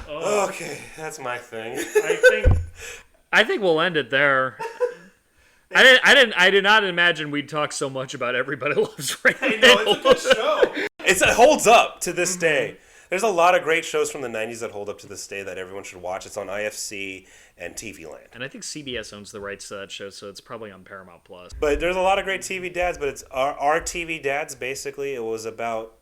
Okay, that's my thing. I think we'll end it there. I did not imagine we'd talk so much about Everybody Loves Raymond. I know, it's a good show. It holds up to this day. There's a lot of great shows from the 90s that hold up to this day that everyone should watch. It's on IFC and TV Land. And I think CBS owns the rights to that show, so it's probably on Paramount Plus. But there's a lot of great TV dads, but it's our TV dads, basically. It was about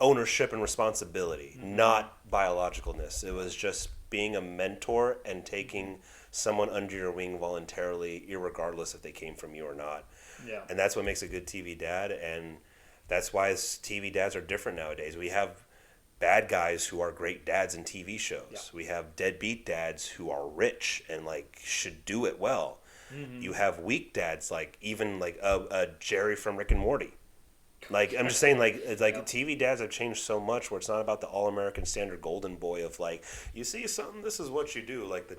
ownership and responsibility, not biologicalness. It was just being a mentor and taking someone under your wing voluntarily, irregardless if they came from you or not. Yeah. And that's what makes a good TV dad, and that's why TV dads are different nowadays. We have bad guys who are great dads in TV shows. Yeah. We have deadbeat dads who are rich and like should do it well. You have weak dads, like even like a Jerry from Rick and Morty. Like I'm just saying, like it's like TV dads have changed so much where it's not about the all-American standard golden boy of like, you see something, this is what you do, like the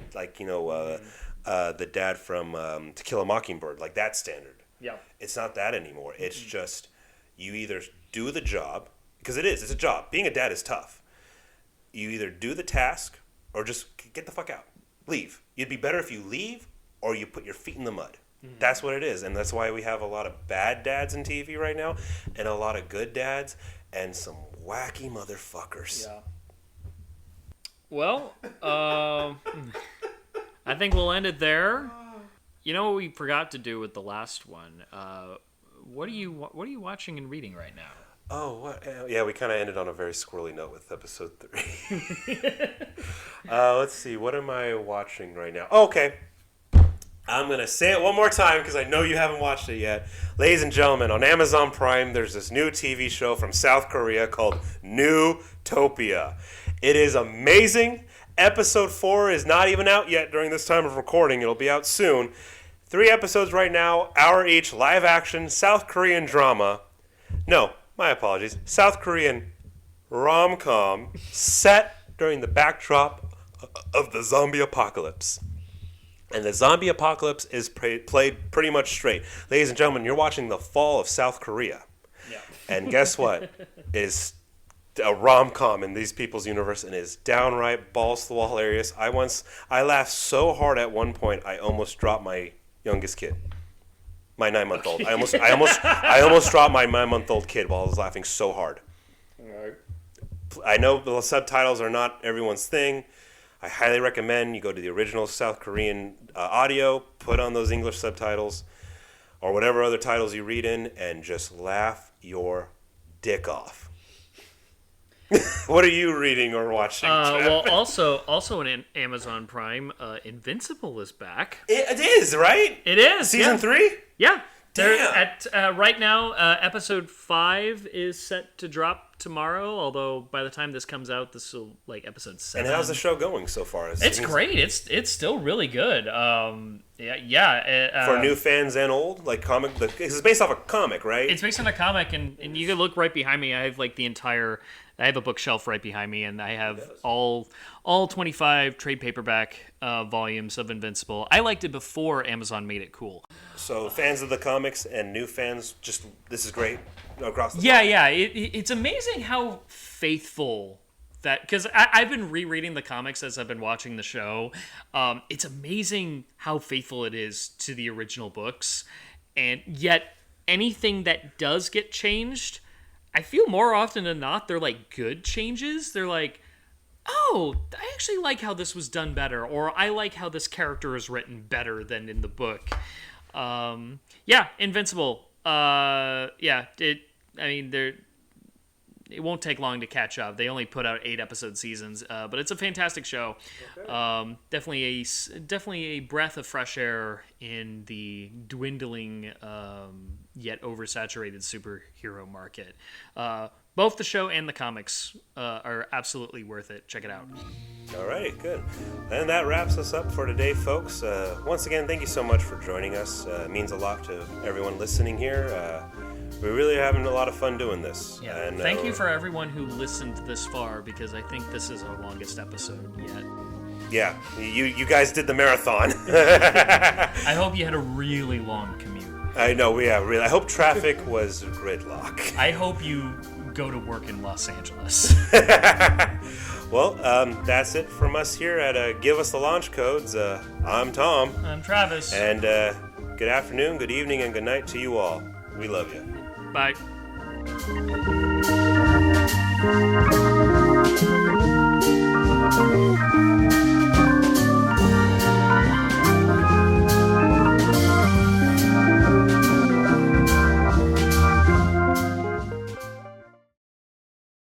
dad from To Kill a Mockingbird, like that standard. Yeah. It's not that anymore. It's just you either do the job, because it's a job. Being a dad is tough. You either do the task or just get the fuck out, leave. It'd be better if you leave or you put your feet in the mud. That's what it is, and that's why we have a lot of bad dads in TV right now, and a lot of good dads, and some wacky motherfuckers. Yeah. Well, I think we'll end it there. You know what we forgot to do with the last one? What are you watching and reading right now? Oh, what? Yeah, we kind of ended on a very squirrely note with episode 3. Let's see. What am I watching right now? Oh, okay. I'm going to say it one more time because I know you haven't watched it yet. Ladies and gentlemen, on Amazon Prime, there's this new TV show from South Korea called Newtopia. It is amazing. Episode 4 is not even out yet during this time of recording. It'll be out soon. 3 episodes right now, hour each, live action, South Korean drama. No, my apologies. South Korean rom-com set during the backdrop of the zombie apocalypse. And the zombie apocalypse is played pretty much straight. Ladies and gentlemen, you're watching the fall of South Korea. Yeah. And guess what? It is a rom-com in these people's universe and is downright balls to the wall hilarious. I laughed so hard at one point I almost dropped my youngest kid. My 9-month-old. I almost dropped my 9-month-old kid while I was laughing so hard. All right. I know the subtitles are not everyone's thing. I highly recommend you go to the original South Korean audio, put on those English subtitles, or whatever other titles you read in, and just laugh your dick off. What are you reading or watching? Well, also on Amazon Prime, Invincible is back. It is, right? It is. Season 3? Yeah. Damn. Right now, episode 5 is set to drop tomorrow. Although by the time this comes out, this will episode 7. And how's the show going so far? It's great. It's still really good. For new fans and old, like comic. It's based off a comic, right? It's based on a comic, and you can look right behind me. I have I have a bookshelf right behind me, and I have all 25 trade paperback volumes of Invincible. I liked it before Amazon made it cool. So fans of the comics and new fans, this is great across the board. Yeah. It's amazing how faithful that, because I've been rereading the comics as I've been watching the show. It's amazing how faithful it is to the original books, and yet anything that does get changed, I feel more often than not they're good changes. They're like, oh, I actually like how this was done better, or I like how this character is written better than in the book. Invincible. It won't take long to catch up. They only put out 8-episode seasons, but it's a fantastic show. Okay. Definitely a breath of fresh air in the dwindling yet oversaturated superhero market. Both the show and the comics are absolutely worth it. Check it out. All right, good. And that wraps us up for today, folks. Once again, thank you so much for joining us. It means a lot to everyone listening here. We're really having a lot of fun doing this. Yeah. And, thank you for everyone who listened this far, because I think this is our longest episode yet. Yeah, you guys did the marathon. I hope you had a really long commute. I know, really. I hope traffic was gridlock. I hope you go to work in Los Angeles. Well, that's it from us here at Give Us the Launch Codes. I'm Tom. I'm Travis. And good afternoon, good evening, and good night to you all. We love you. Bye.